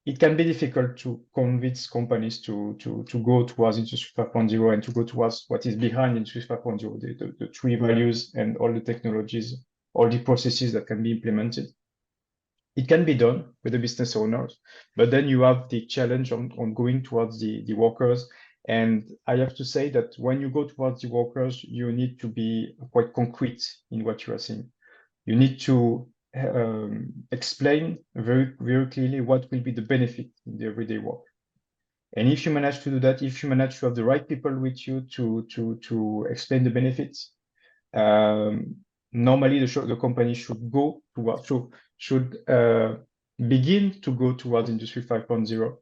it can be difficult to convince companies to go towards Industry 5.0 and to go towards what is behind Industry 5.0, the three values and all the technologies, all the processes that can be implemented. It can be done with the business owners, but then you have the challenge on going towards the workers. And I have to say that when you go towards the workers, you need to be quite concrete in what you are saying. You need to explain very, very clearly what will be the benefit in the everyday work. And if you manage to do that, if you manage to have the right people with you to explain the benefits, normally the company should go towards, should begin to go towards Industry 5.0.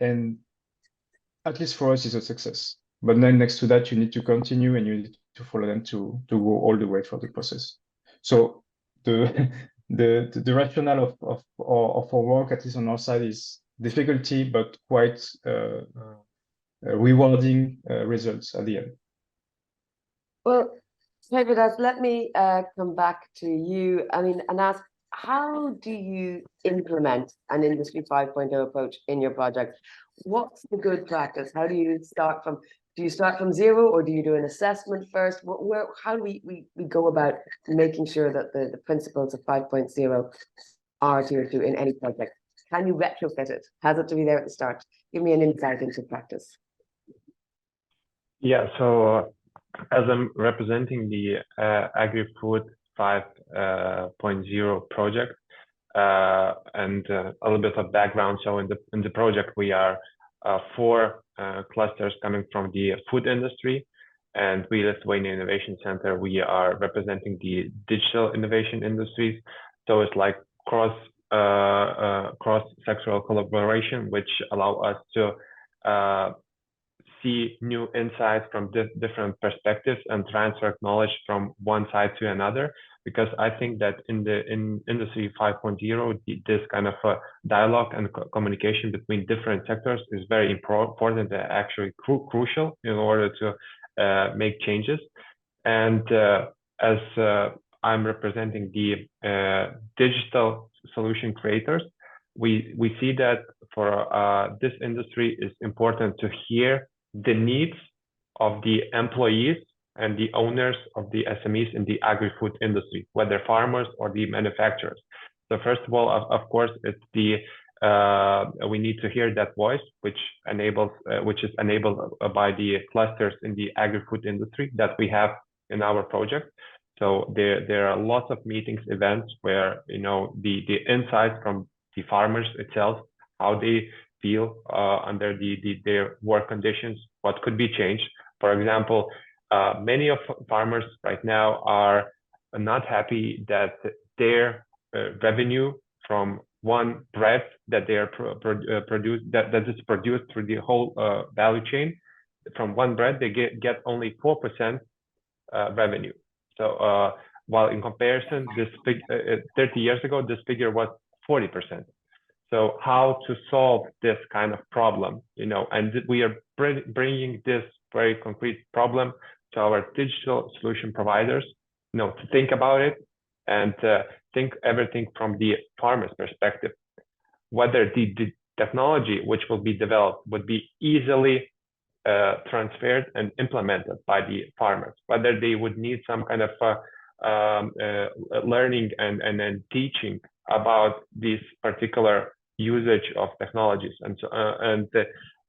And at least for us, it's a success. But then next to that, you need to continue and you need to follow them to go all the way through the process. So the rationale of our work, at least on our side, is difficulty, but quite rewarding results at the end.
Well, Pedro, let me come back to you. I mean, and ask, how do you implement an Industry 5.0 approach in your project? What's the good practice? How do you start from? Do you start from zero, or do you do an assessment first? How do we go about making sure that the principles of 5.0 are adhered to in any project? Can you retrofit it? Has it to be there at the start? Give me an insight into practice.
Yeah, so as I'm representing the Agri-Food 5.0 project, and a little bit of background. So in the project, we are 4 clusters coming from the food industry, and we, Lithuania Innovation Center, we are representing the digital innovation industries. So it's like cross-sectoral collaboration, which allow us to see new insights from different perspectives and transfer knowledge from one side to another. Because I think that in Industry 5.0, this kind of dialogue and communication between different sectors is very important and actually crucial in order to make changes. And as I'm representing the digital solution creators, we see that for this industry, it's important to hear the needs of the employees and the owners of the SMEs in the agri-food industry, whether farmers or the manufacturers. So first of all, of course, it's we need to hear that voice, which is enabled by the clusters in the agri-food industry that we have in our project. So there are lots of meetings, events where the insights from the farmers itself, how they feel under their work conditions, what could be changed. For example, many of farmers right now are not happy that their revenue from one bread that they are that is produced through the whole value chain, from one bread they get only 4% revenue. So while in comparison, 30 years ago, this figure was 40%. So how to solve this kind of problem, and we are bringing this very concrete problem to our digital solution providers, to think about it and think everything from the farmer's perspective, whether the technology which will be developed would be easily transferred and implemented by the farmers, whether they would need some kind of learning and teaching about this particular usage of technologies. And so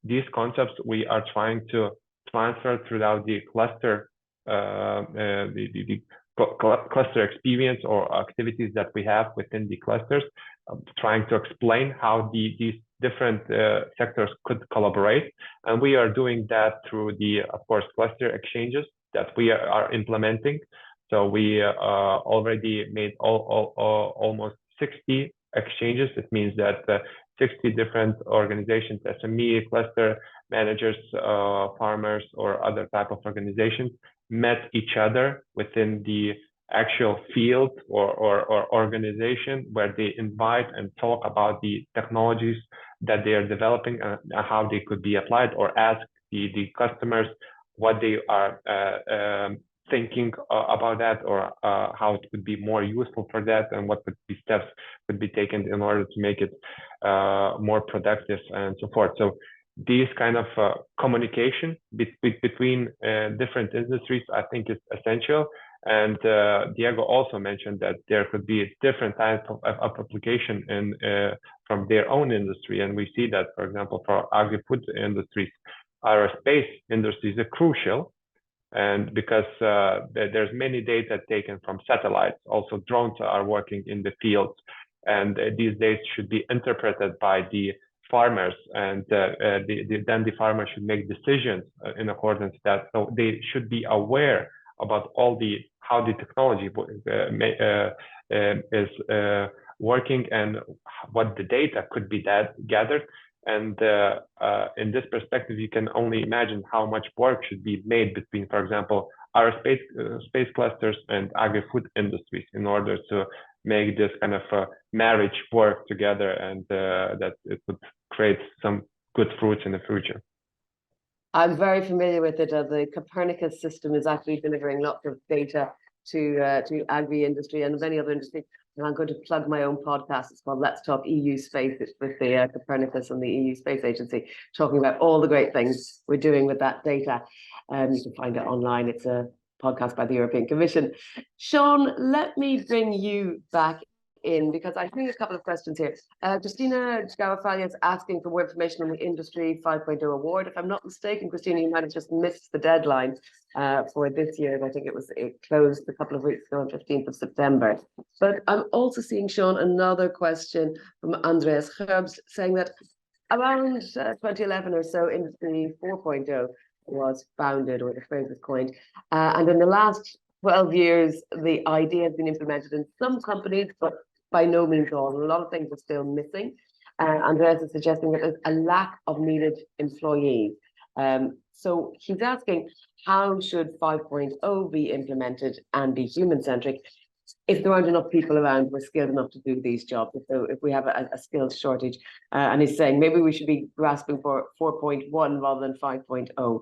these concepts we are trying to transfer throughout the cluster, the cluster experience or activities that we have within the clusters, trying to explain how these different sectors could collaborate. And we are doing that through the, of course, cluster exchanges that we are implementing. So we already made almost 60 exchanges. It means that 60 different organizations, SME, cluster managers, farmers, or other type of organizations met each other within the actual field or organization, where they invite and talk about the technologies that they are developing and how they could be applied, or ask the customers what they are thinking about that, or how it could be more useful for that, and what would be steps would be taken in order to make it more productive and so forth. So these kind of communication between different industries, I think, is essential. And Diego also mentioned that there could be different types of application from their own industry. And we see that, for example, for agri-food industries, aerospace industries are crucial. And because there's many data taken from satellites, also drones are working in the field. And these data should be interpreted by the farmers, and then the farmers should make decisions in accordance with that. So they should be aware about how the technology is working and what the data could be gathered. And in this perspective, you can only imagine how much work should be made between, for example, our space clusters and agri-food industries in order to make this kind of marriage work together, and that it would create some good fruits in the future.
I'm very familiar with it. The Copernicus system is actually delivering lots of data to agri-industry and many other industries. And I'm going to plug my own podcast. It's called Let's Talk EU Space. It's with the Copernicus and the EU Space Agency, talking about all the great things we're doing with that data. You can find it online. It's a podcast by the European Commission. Sean, let me bring you back in, because I think a couple of questions here. Christina Gawafalya is asking for more information on the Industry 5.0 award. If I'm not mistaken, Christina, you might have just missed the deadline for this year. I think it closed a couple of weeks ago on 15th of September. But I'm also seeing, Sean, another question from Andreas Herbst saying that around 2011 or so, Industry 4.0 was founded, or the phrase was coined. And in the last 12 years, the idea has been implemented in some companies, but by no means all. A lot of things are still missing. Andreas is suggesting that there's a lack of needed employees. So he's asking, how should 5.0 be implemented and be human-centric if there aren't enough people around who are skilled enough to do these jobs, if we have a skills shortage? And he's saying maybe we should be grasping for 4.1 rather than 5.0.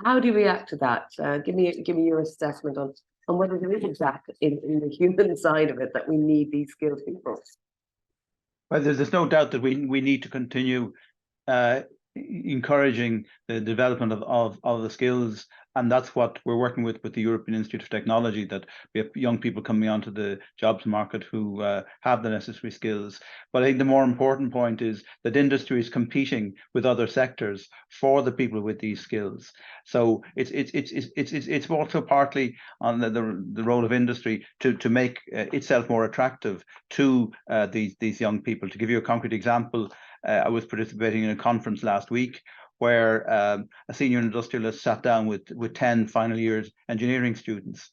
How do you react to that? Give me your assessment on whether there is a gap in the human side of it, that we need these skilled people.
Well, there's no doubt that we need to continue encouraging the development of the skills, and that's what we're working with the European Institute of Technology, that we have young people coming onto the jobs market who have the necessary skills. But I think the more important point is that industry is competing with other sectors for the people with these skills. So it's also partly on the role of industry to make itself more attractive to these young people. To give you a concrete example, I was participating in a conference last week where a senior industrialist sat down with 10 final years engineering students.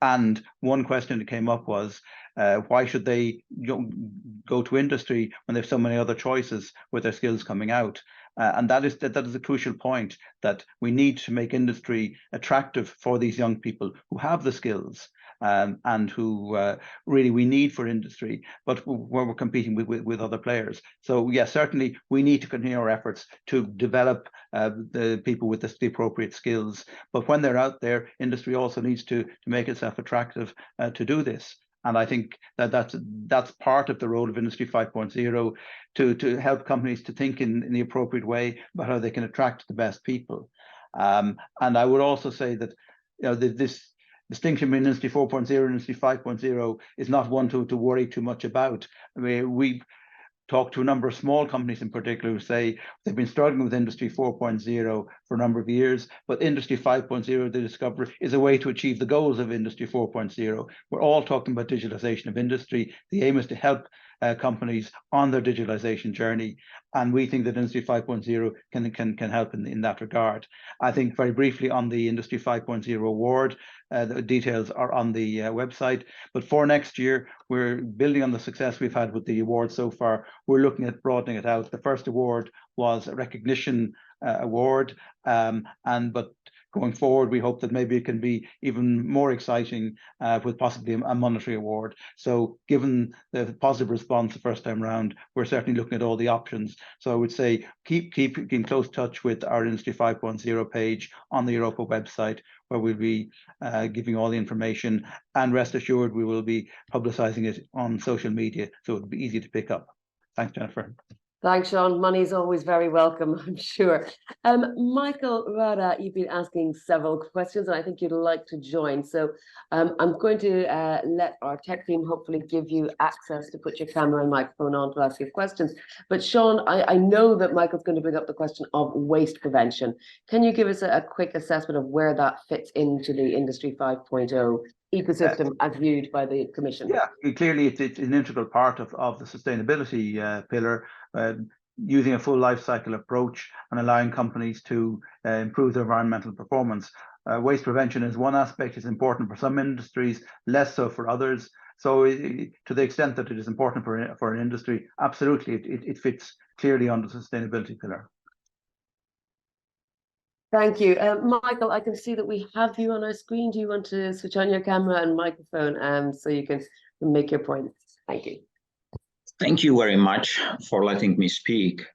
And one question that came up was, why should they go to industry when they have so many other choices with their skills coming out? And that is a crucial point, that we need to make industry attractive for these young people who have the skills. and who really we need for industry, but where we're competing with other players. So yes, certainly we need to continue our efforts to develop the people with the appropriate skills. But when they're out there, industry also needs to make itself attractive to do this. And I think that's part of the role of Industry 5.0 to help companies to think in the appropriate way about how they can attract the best people. And I would also say that this distinction between Industry 4.0 and Industry 5.0 is not one to worry too much about. I mean, we've talked to a number of small companies in particular who say they've been struggling with Industry 4.0 for a number of years, but Industry 5.0, they discover, is a way to achieve the goals of Industry 4.0. We're all talking about digitalization of industry. The aim is to help companies on their digitalization journey, and we think that Industry 5.0 can help in that regard. I think very briefly on the Industry 5.0 award, the details are on the website, but for next year we're building on the success we've had with the award so far. We're looking at broadening it out. The first award was a recognition award, but going forward, we hope that maybe it can be even more exciting with possibly a monetary award. So given the positive response the first time round, we're certainly looking at all the options. So I would say keep in close touch with our Industry 5.0 page on the Europa website, where we'll be giving all the information, and rest assured we will be publicizing it on social media, so it'll be easy to pick up. Thanks, Jennifer.
Thanks, Sean. Money is always very welcome, I'm sure. Michael Rada, you've been asking several questions, and I think you'd like to join. So I'm going to let our tech team hopefully give you access to put your camera and microphone on to ask your questions. But Sean, I know that Michael's going to bring up the question of waste prevention. Can you give us a quick assessment of where that fits into the Industry 5.0 ecosystem as viewed by the Commission?
Yeah, clearly it's an integral part of the sustainability pillar, using a full life cycle approach and allowing companies to improve their environmental performance. Waste prevention is one aspect. It's important for some industries, less so for others. So to the extent that it is important for an industry, absolutely, it fits clearly under the sustainability pillar.
Thank you. Michael, I can see that we have you on our screen. Do you want to switch on your camera and microphone so you can make your points? Thank you.
Thank you very much for letting me speak.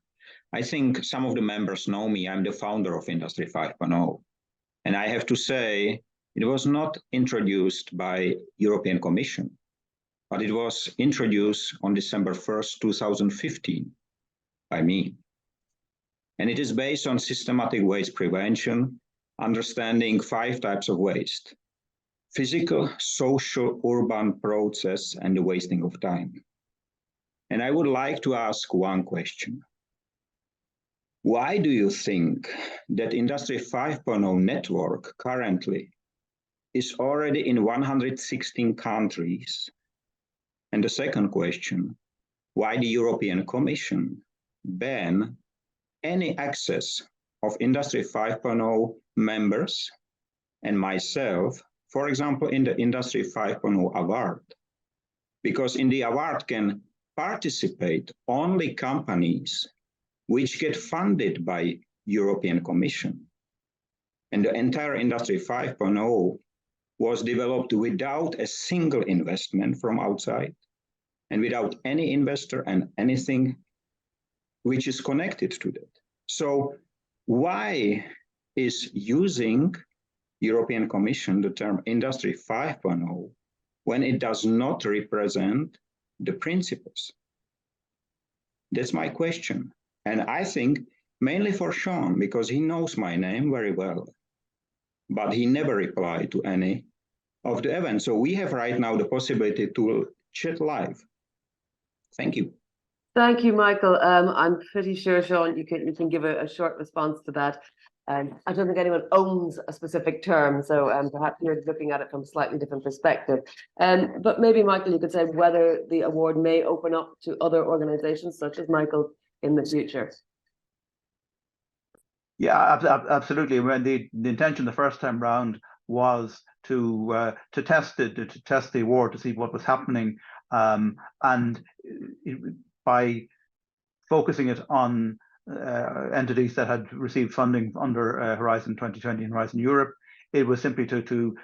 I think some of the members know me. I'm the founder of Industry 5.0. And I have to say, it was not introduced by European Commission, but it was introduced on December 1st, 2015 by me. And it is based on systematic waste prevention, understanding 5 types of waste: physical, social, urban, process, and the wasting of time. And I would like to ask one question. Why do you think that Industry 5.0 network currently is already in 116 countries? And the second question, why the European Commission ban any access of Industry 5.0 members and myself, for example, in the Industry 5.0 award? Because in the award can participate only companies which get funded by European Commission. And the entire Industry 5.0 was developed without a single investment from outside and without any investor and anything which is connected to that. So why is using European Commission the term Industry 5.0 when it does not represent the principles? That's my question. And I think mainly for Sean, because he knows my name very well, but he never replied to any of the events. So we have right now the possibility to chat live. Thank you.
Thank you, Michael. I'm pretty sure, Sean, you can give a short response to that. I don't think anyone owns a specific term, so perhaps you're looking at it from a slightly different perspective. But maybe, Michael, you could say whether the award may open up to other organizations such as Michael in the future.
Yeah, absolutely. When the intention the first time round was to test the award to see what was happening, by focusing it on entities that had received funding under Horizon 2020 and Horizon Europe, it was simply to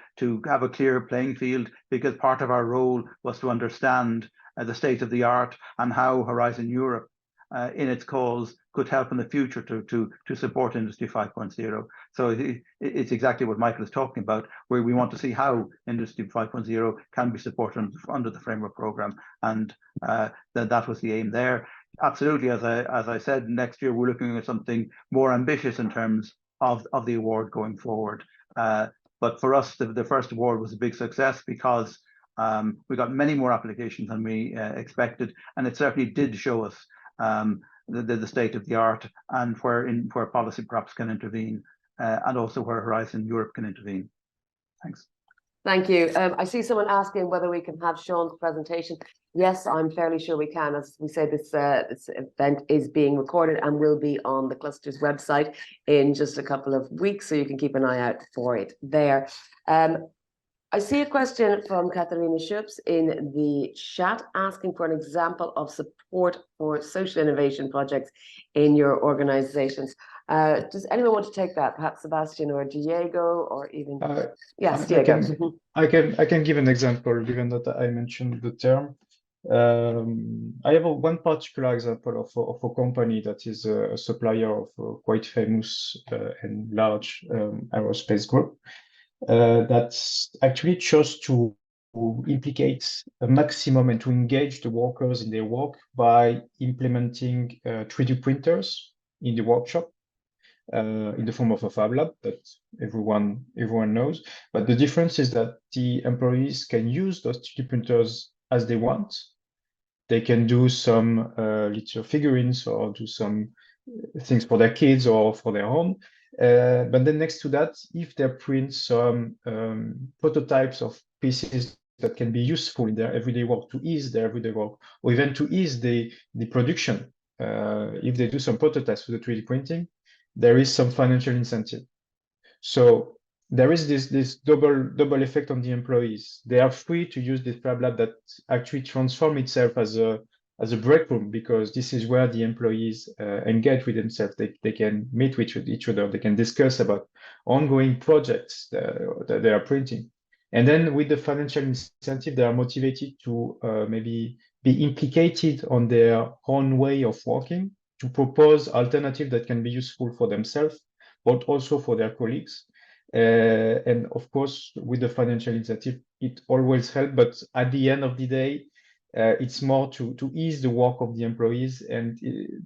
have a clear playing field, because part of our role was to understand the state of the art and how Horizon Europe in its calls could help in the future to support Industry 5.0. So it's exactly what Michael is talking about, where we want to see how Industry 5.0 can be supported under the framework program, and that was the aim there. Absolutely, as I said, next year we're looking at something more ambitious in terms of the award going forward. But for us, the first award was a big success, because we got many more applications than we expected, and it certainly did show us the state of the art, and where policy perhaps can intervene, and also where Horizon Europe can intervene. Thanks.
Thank you. I see someone asking whether we can have Sean's presentation. Yes, I'm fairly sure we can. As we say, this event is being recorded and will be on the cluster's website in just a couple of weeks, so you can keep an eye out for it there. I see a question from Katharina Schupps in the chat asking for an example of support for social innovation projects in your organizations. Does anyone want to take that? Perhaps Sebastian or Diego, or even yes, Diego.
I can give an example, given that I mentioned the term. I have one particular example of a company that is a supplier of a quite famous and large aerospace group. That actually chose to implicate a maximum and to engage the workers in their work by implementing 3D printers in the workshop in the form of a fab lab that everyone knows. But the difference is that the employees can use those 3D printers as they want. They can do some little figurines or do some things for their kids or for their home. But then next to that, if they print some prototypes of pieces that can be useful in their everyday work, to ease their everyday work, or even to ease the production, if they do some prototypes for the 3D printing, there is some financial incentive. So there is this double effect on the employees. They are free to use this fab lab that actually transform itself as a break room, because this is where the employees engage with themselves. They can meet with each other. They can discuss about ongoing projects that they are printing. And then with the financial incentive, they are motivated to maybe be implicated on their own way of working, to propose alternatives that can be useful for themselves, but also for their colleagues. And of course, with the financial incentive, it always helps. But at the end of the day, it's more to ease the work of the employees, and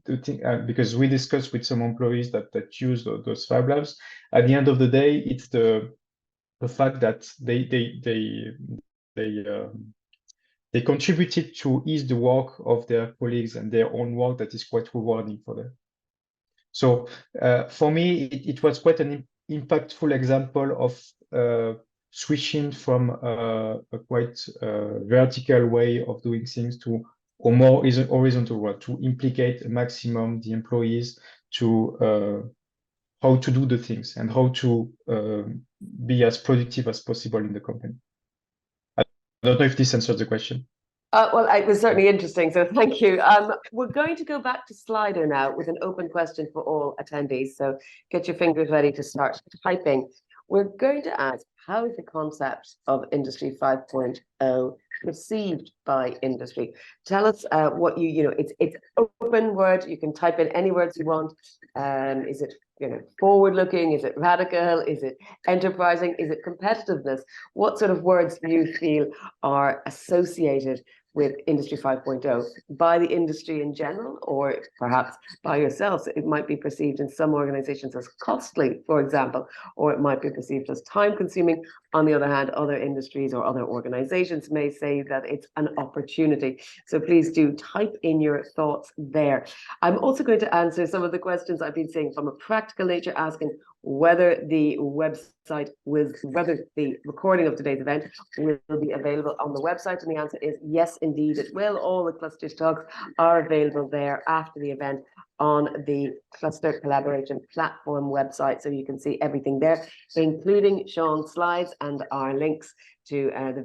to think, because we discussed with some employees that use those fab labs. At the end of the day, it's the fact that they contributed to ease the work of their colleagues and their own work that is quite rewarding for them. So for me, it was quite an impactful example of switching from a quite vertical way of doing things to a more horizontal one, to implicate a maximum the employees to how to do the things and how to be as productive as possible in the company. I don't know if this answers the question.
Well, it was certainly interesting, so thank you. We're going to go back to Slido now with an open question for all attendees, so get your fingers ready to start typing. We're going to ask, how is the concept of Industry 5.0 perceived by industry? Tell us what it's open word, you can type in any words you want. Is it forward-looking? Is it radical? Is it enterprising? Is it competitiveness? What sort of words do you feel are associated with Industry 5.0 by the industry in general, or perhaps by yourselves? It might be perceived in some organizations as costly, for example, or it might be perceived as time-consuming. On the other hand, other industries or other organizations may say that it's an opportunity. So please do type in your thoughts there. I'm also going to answer some of the questions I've been seeing from a practical nature, asking whether the recording of today's event will be available on the website, and the answer is yes, indeed it will. All the Clusters talks are available there after the event on the Cluster Collaboration Platform website, so you can see everything there, including Sean's slides and our links to the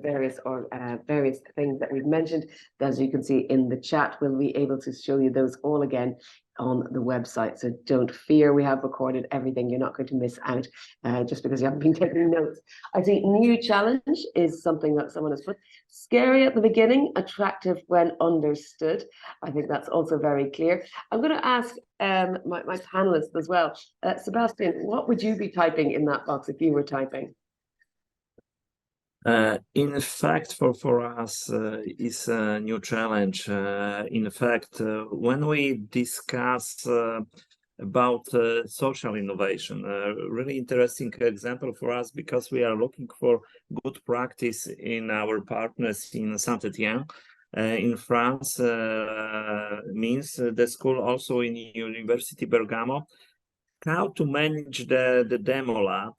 various things that we've mentioned. As you can see in the chat, we'll be able to show you those all again on the website. So don't fear, we have recorded everything. You're not going to miss out just because you haven't been taking notes. I think new challenge is something that someone has put. Scary at the beginning, attractive when understood. I think that's also very clear. I'm going to ask my panelists as well. Sebastian, what would you be typing in that box if you were typing?
In fact, for us, it's a new challenge. In fact, when we discuss about social innovation, really interesting example for us, because we are looking for good practice in our partners in Saint-Étienne in France, means the school also in University Bergamo, how to manage the demo lab.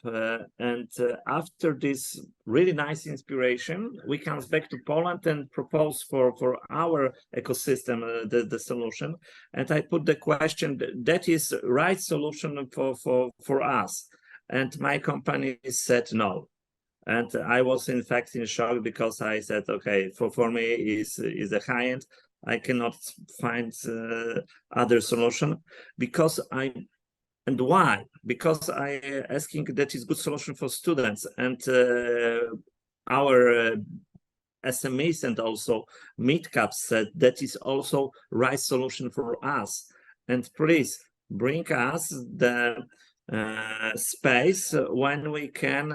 And after this really nice inspiration, we come back to Poland and propose for our ecosystem the solution. And I put the question, that is right solution for us. And my company said no. And I was in fact in shock, because I said, okay, for me is a high end. I cannot find other solution, because and why? Because I asking that is good solution for students, and our SMEs and also mid-caps said that is also right solution for us. And please bring us the space when we can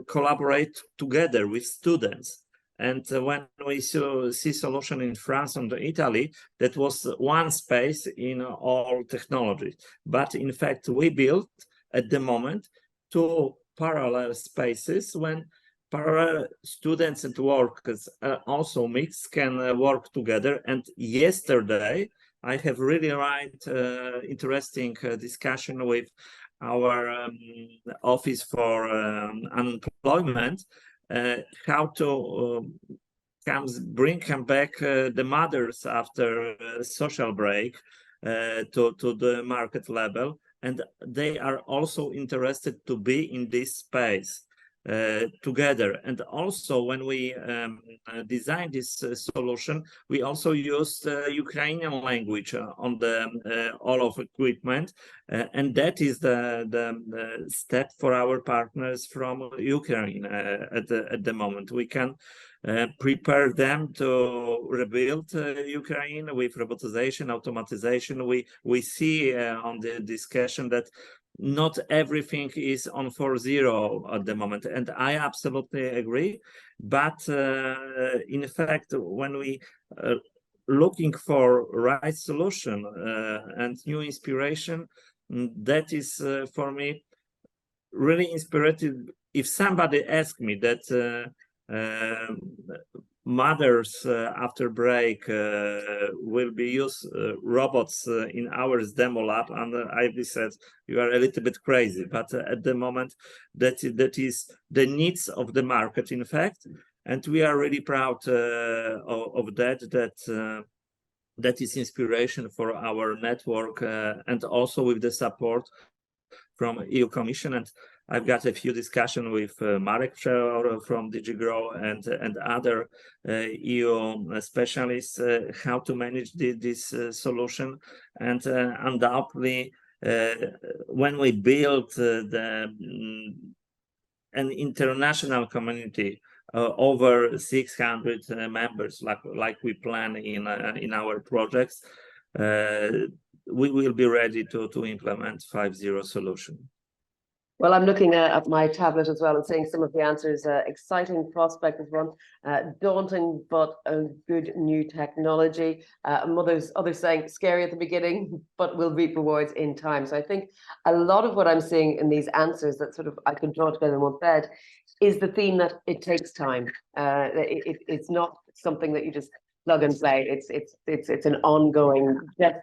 collaborate together with students. And when we see solution in France and Italy, that was one space in all technology. But in fact, we built at the moment 2 parallel spaces when parallel students and workers also mixed can work together. And yesterday, I have really interesting discussion with our Office for Unemployment, how to bring back the mothers after social break to the market level, and they are also interested to be in this space together. And also, when we designed this solution, we also used Ukrainian language on the all of equipment, and that is the step for our partners from Ukraine at the moment. We can prepare them to rebuild Ukraine with robotization, automatization. We see on the discussion that not everything is on 4.0 at the moment, and I absolutely agree. But in fact, when we looking for right solution and new inspiration, that is for me really inspiring. If somebody asked me that mothers after break will be use robots in our demo lab, and I said, you are a little bit crazy. But at the moment, that is the needs of the market, in fact, and we are really proud of that. That is inspiration for our network, and also with the support from EU Commission. And I've got a few discussions with Marek from DigiGrow and other EU specialists how to manage this solution. And undoubtedly, when we build an international community, over 600 members, like we plan in our projects, we will be ready to implement 5.0 solution.
Well, I'm looking at my tablet as well and seeing some of the answers. Exciting prospect is one, daunting but a good new technology. Others saying scary at the beginning, but will reap rewards in time. So I think a lot of what I'm seeing in these answers that sort of I can draw together in one thread is the theme that it takes time. It's not something that you just plug and play. It's an ongoing,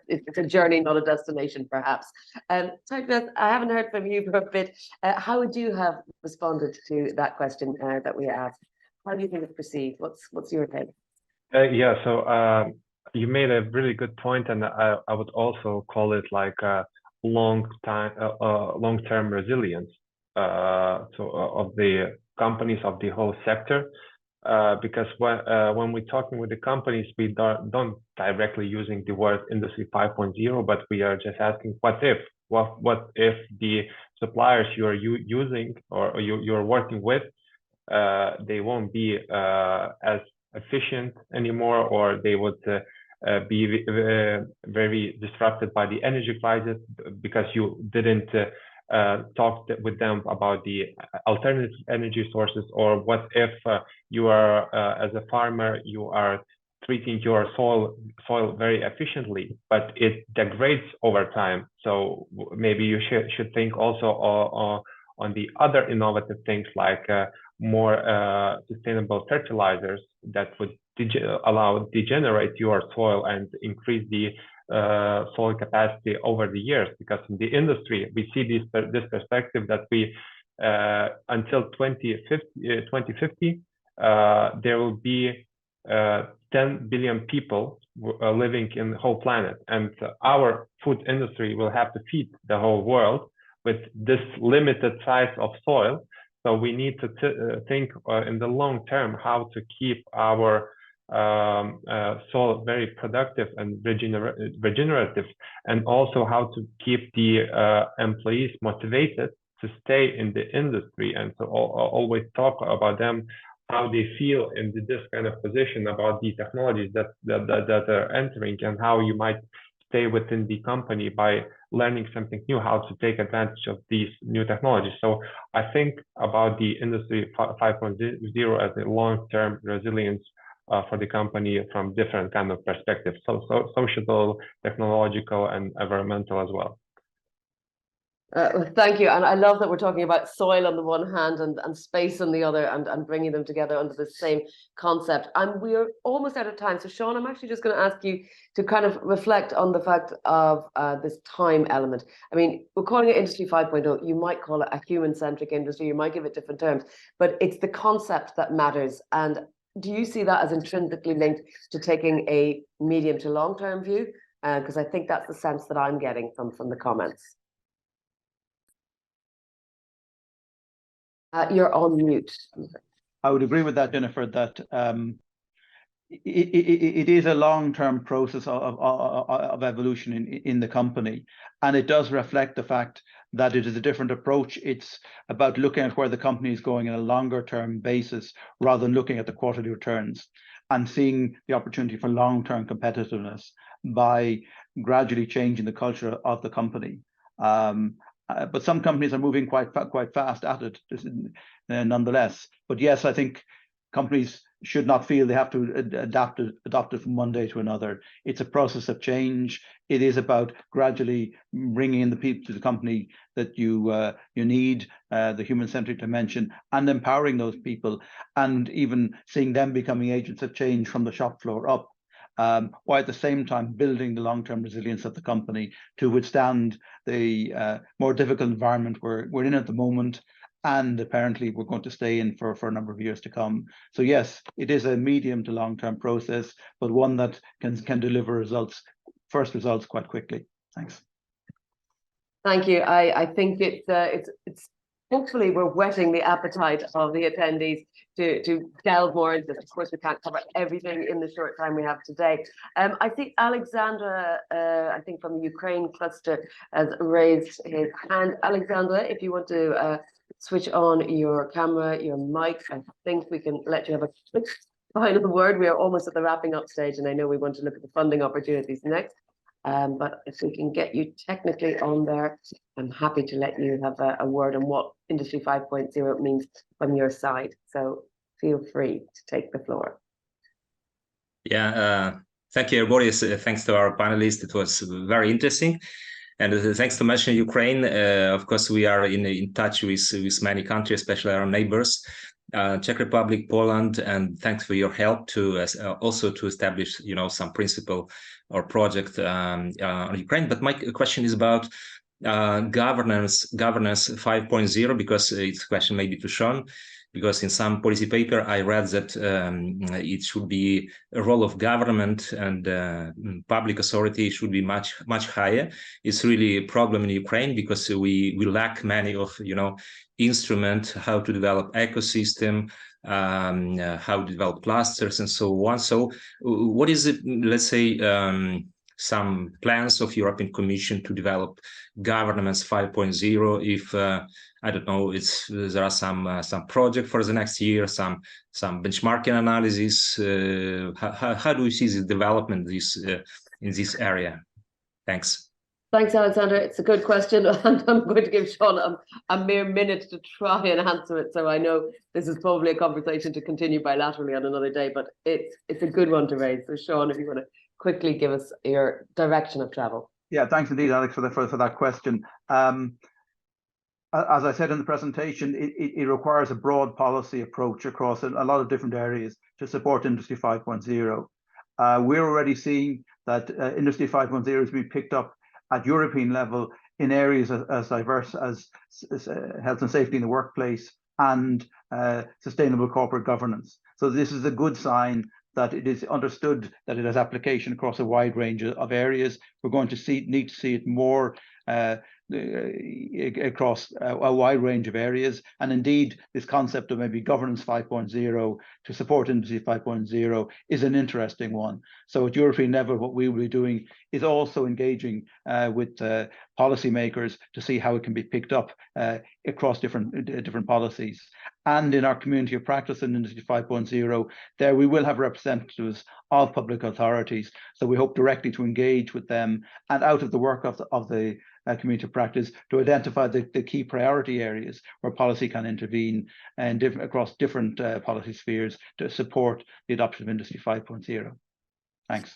it's a journey, not a destination, perhaps. Typebeth, I haven't heard from you for a bit. How would you have responded to that question that we asked? How do you think it's perceived? What's your take?
Yeah, so you made a really good point, and I would also call it like a long-term resilience of the companies of the whole sector. Because when we're talking with the companies, we don't directly using the word Industry 5.0, but we are just asking, what if the suppliers you are using or you're working with, they won't be as efficient anymore, or they would be very disrupted by the energy crisis because you didn't talk with them about the alternative energy sources? Or what if you are as a farmer, you are treating your soil very efficiently, but it degrades over time? So maybe you should think also on the other innovative things, like more sustainable fertilizers that would degenerate your soil and increase the soil capacity over the years. Because in the industry, we see this perspective that we until 2050 there will be 10 billion people living in the whole planet, and our food industry will have to feed the whole world with this limited size of soil. So we need to think in the long term how to keep our soil very productive and regenerative, and also how to keep the employees motivated to stay in the industry, and to always talk about them, how they feel in this kind of position about the technologies that are entering, and how you might stay within the company by learning something new, how to take advantage of these new technologies. So I think about the Industry 5.0 as a long-term resilience for the company from different kind of perspectives, so social, technological, and environmental as well.
Thank you. And I love that we're talking about soil on the one hand and space on the other, and bringing them together under the same concept. And we're almost out of time. So Sean, I'm actually just going to ask you to kind of reflect on the fact of this time element. I mean, we're calling it Industry 5.0. You might call it a human-centric industry. You might give it different terms, but it's the concept that matters. And do you see that as intrinsically linked to taking a medium to long-term view? Because I think that's the sense that I'm getting from the comments. You're on mute.
I would agree with that, Jennifer, that it is a long-term process of evolution in the company, and it does reflect the fact that it is a different approach. It's about looking at where the company is going on a longer-term basis rather than looking at the quarterly returns, and seeing the opportunity for long-term competitiveness by gradually changing the culture of the company. But some companies are moving quite fast at it, nonetheless. But yes, I think companies should not feel they have to adopt it from one day to another. It's a process of change. It is about gradually bringing in the people to the company that you need, the human-centric dimension, and empowering those people, and even seeing them becoming agents of change from the shop floor up. While at the same time building the long-term resilience of the company to withstand the more difficult environment we're in at the moment, and apparently we're going to stay in for a number of years to come. So yes, it is a medium to long-term process, but one that can deliver first results quite quickly. Thanks.
Thank you. I think it's hopefully we're whetting the appetite of the attendees to delve more into this. Of course, we can't cover everything in the short time we have today. I think Alexandra, I think from the Ukraine cluster, has raised his hand. Alexandra, if you want to switch on your camera, your mic, I think we can let you have a quick final word. We are almost at the wrapping up stage, and I know we want to look at the funding opportunities next. But if we can get you technically on there, I'm happy to let you have a word on what Industry 5.0 means from your side. So feel free to take the floor.
Yeah, thank you, everybody. Thanks to our panelists. It was very interesting. And thanks to mention Ukraine. Of course, we are in touch with many countries, especially our neighbors, Czech Republic, Poland, and thanks for your help to also to establish, some principle or project on Ukraine. But my question is about governance 5.0, because it's a question maybe to Sean. because in some policy paper I read that it should be a role of government and public authority should be much higher. It's really a problem in Ukraine because we lack many of instruments how to develop ecosystem, how to develop clusters and so on. So what is it, let's say, some plans of European Commission to develop governance 5.0? If I don't know, there are some project for the next year, some benchmarking analysis. How do you see the development in this area? Thanks.
Thanks, Alexander. It's a good question, and I'm going to give Sean a mere minute to try and answer it. So I know this is probably a conversation to continue bilaterally on another day, but it's a good one to raise. So Sean, if you want to quickly give us your direction of travel.
Yeah, thanks indeed, Alex, for that question. As I said in the presentation, it requires a broad policy approach across a lot of different areas to support Industry 5.0. We're already seeing that Industry 5.0 is being picked up at European level in areas as diverse as health and safety in the workplace and sustainable corporate governance. So this is a good sign that it is understood that it has application across a wide range of areas. We're going to need to see it more across a wide range of areas. And indeed, this concept of maybe governance 5.0 to support Industry 5.0 is an interesting one. So at European level, what we will be doing is also engaging with policymakers to see how it can be picked up across different policies. And in our community of practice in Industry 5.0, there we will have representatives of public authorities. So we hope directly to engage with them and out of the work of the community of practice to identify the key priority areas where policy can intervene and across different policy spheres to support the adoption of Industry 5.0. Thanks.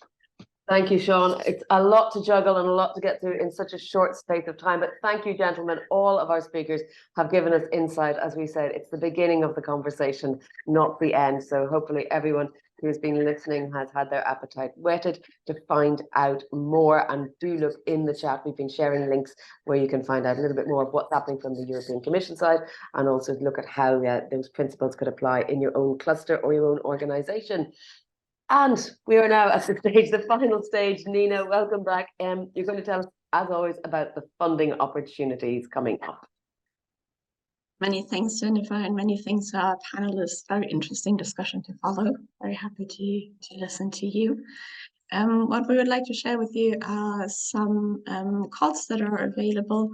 Thank you, Sean. It's a lot to juggle and a lot to get through in such a short space of time, but thank you, gentlemen. All of our speakers have given us insight. As we said, it's the beginning of the conversation, not the end. So hopefully everyone who has been listening has had their appetite whetted to find out more, and do look in the chat. We've been sharing links where you can find out a little bit more of what's happening from the European Commission side, and also look at how those principles could apply in your own cluster or your own organization. And we are now at the final stage. Nina, welcome back. You're going to tell us, as always, about the funding opportunities coming up.
Many thanks, Jennifer, and many thanks to our panelists. Very interesting discussion to follow. Very happy to listen to you. What we would like to share with you are some calls that are available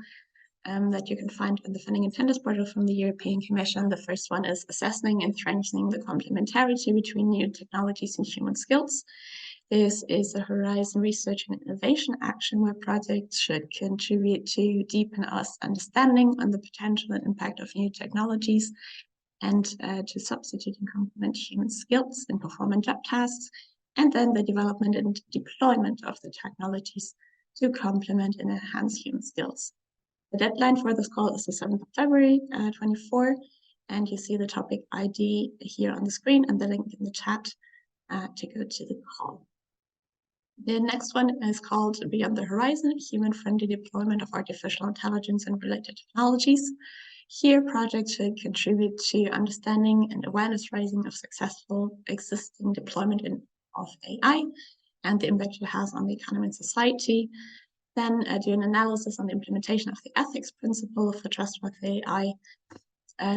that you can find on the Funding and Tenders portal from the European Commission. The first one is assessing and strengthening the complementarity between new technologies and human skills. This is a Horizon Research and Innovation action where projects should contribute to deepen our understanding on the potential and impact of new technologies and to substitute and complement human skills in performing job tasks, and then the development and deployment of the technologies to complement and enhance human skills. The deadline for this call is the 7th of February 24, and you see the topic ID here on the screen and the link in the chat to go to the call. The next one is called Beyond the Horizon, Human-Friendly Deployment of Artificial Intelligence and Related Technologies. Here, projects should contribute to understanding and awareness raising of successful existing deployment of AI and the impact it has on the economy and society. Then do an analysis on the implementation of the ethics principle for trustworthy AI,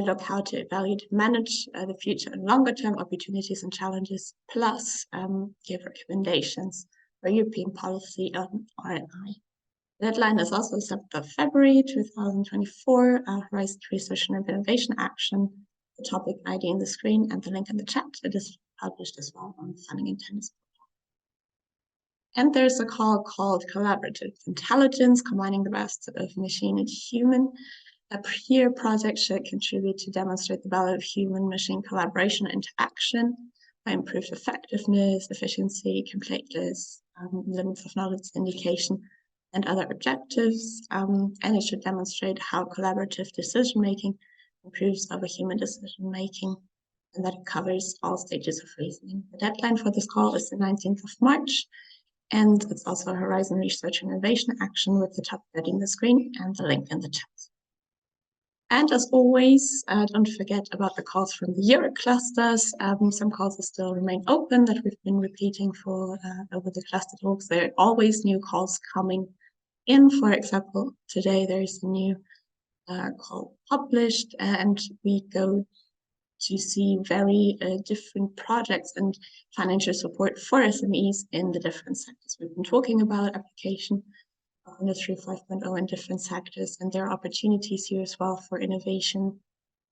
look how to evaluate and manage the future and longer term opportunities and challenges, plus give recommendations for European policy on RNI. The deadline is also 7th of February 2024, Horizon Research and Innovation Action, the topic ID in the screen and the link in the chat. It is published as well on the Funding and Tenders. And there's a call called Collaborative Intelligence, combining the best of machine and human. A peer project should contribute to demonstrate the value of human-machine collaboration and interaction by improved effectiveness, efficiency, completeness, limits of knowledge indication, and other objectives. And it should demonstrate how collaborative decision-making improves over human decision-making, and that it covers all stages of reasoning. The deadline for this call is the 19th of March. And it's also a Horizon Research and Innovation action with the top head in the screen and the link in the chat. And as always, don't forget about the calls from the Europe clusters. Some calls will still remain open that we've been repeating for over the cluster talks. There are always new calls coming in. For example, today there is a new call published, and we go to see very different projects and financial support for SMEs in the different sectors. We've been talking about application of Industry 5.0 in different sectors, and there are opportunities here as well for innovation,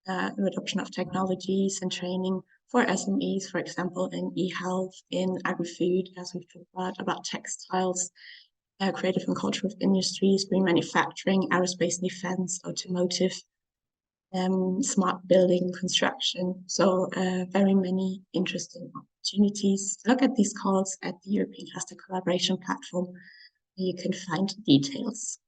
adoption of technologies and training for SMEs, for example, in e-health, in agri-food, as we've talked about textiles, creative and cultural industries, green manufacturing, aerospace and defense, automotive, smart building construction. So very many interesting opportunities. Look at these calls at the European Cluster Collaboration Platform. You can find details.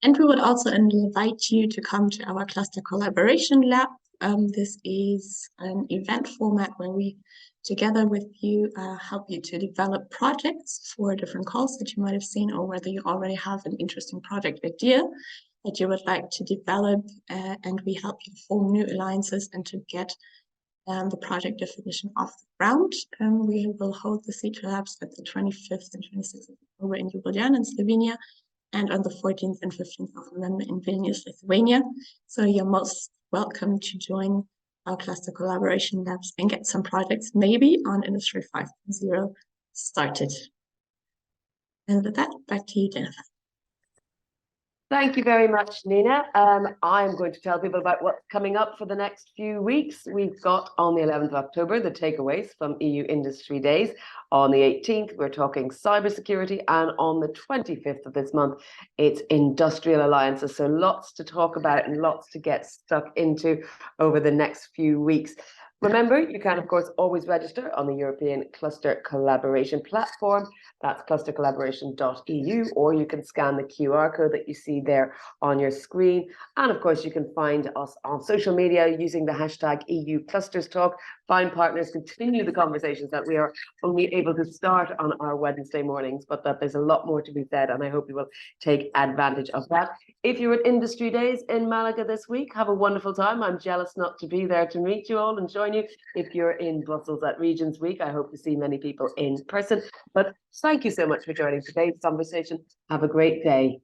And we would also invite you to come to our Cluster Collaboration Lab. This is an event format where we, together with you, help you to develop projects for different calls that you might have seen, or whether you already have an interesting project idea that you would like to develop, and we help you form new alliances and to get the project definition off the ground. We will hold the CETA Labs at the 25th and 26th of October in Ljubljana in Slovenia, and on the 14th and 15th of November in Vilnius, Lithuania. So you're most welcome to join our Cluster Collaboration Labs and get some projects maybe on Industry 5.0 started. And with that, back to you, Jennifer.
Thank you very much, Nina. I'm going to tell people about what's coming up for the next few weeks. We've got on the 11th of October, the takeaways from EU Industry Days. On the 18th, we're talking cybersecurity. And on the 25th of this month, it's industrial alliances. So lots to talk about and lots to get stuck into over the next few weeks. Remember, you can, of course, always register on the European Cluster Collaboration Platform. That's clustercollaboration.eu, or you can scan the QR code that you see there on your screen. And of course, you can find us on social media using the hashtag EU Clusters Talk. Find partners, continue the conversations that we are only able to start on our Wednesday mornings, but that there's a lot more to be said, and I hope you will take advantage of that. If you're at Industry Days in Malaga this week, have a wonderful time. I'm jealous not to be there to meet you all and join you. If you're in Brussels at Regions Week, I hope to see many people in person. But thank you so much for joining today's conversation. Have a great day.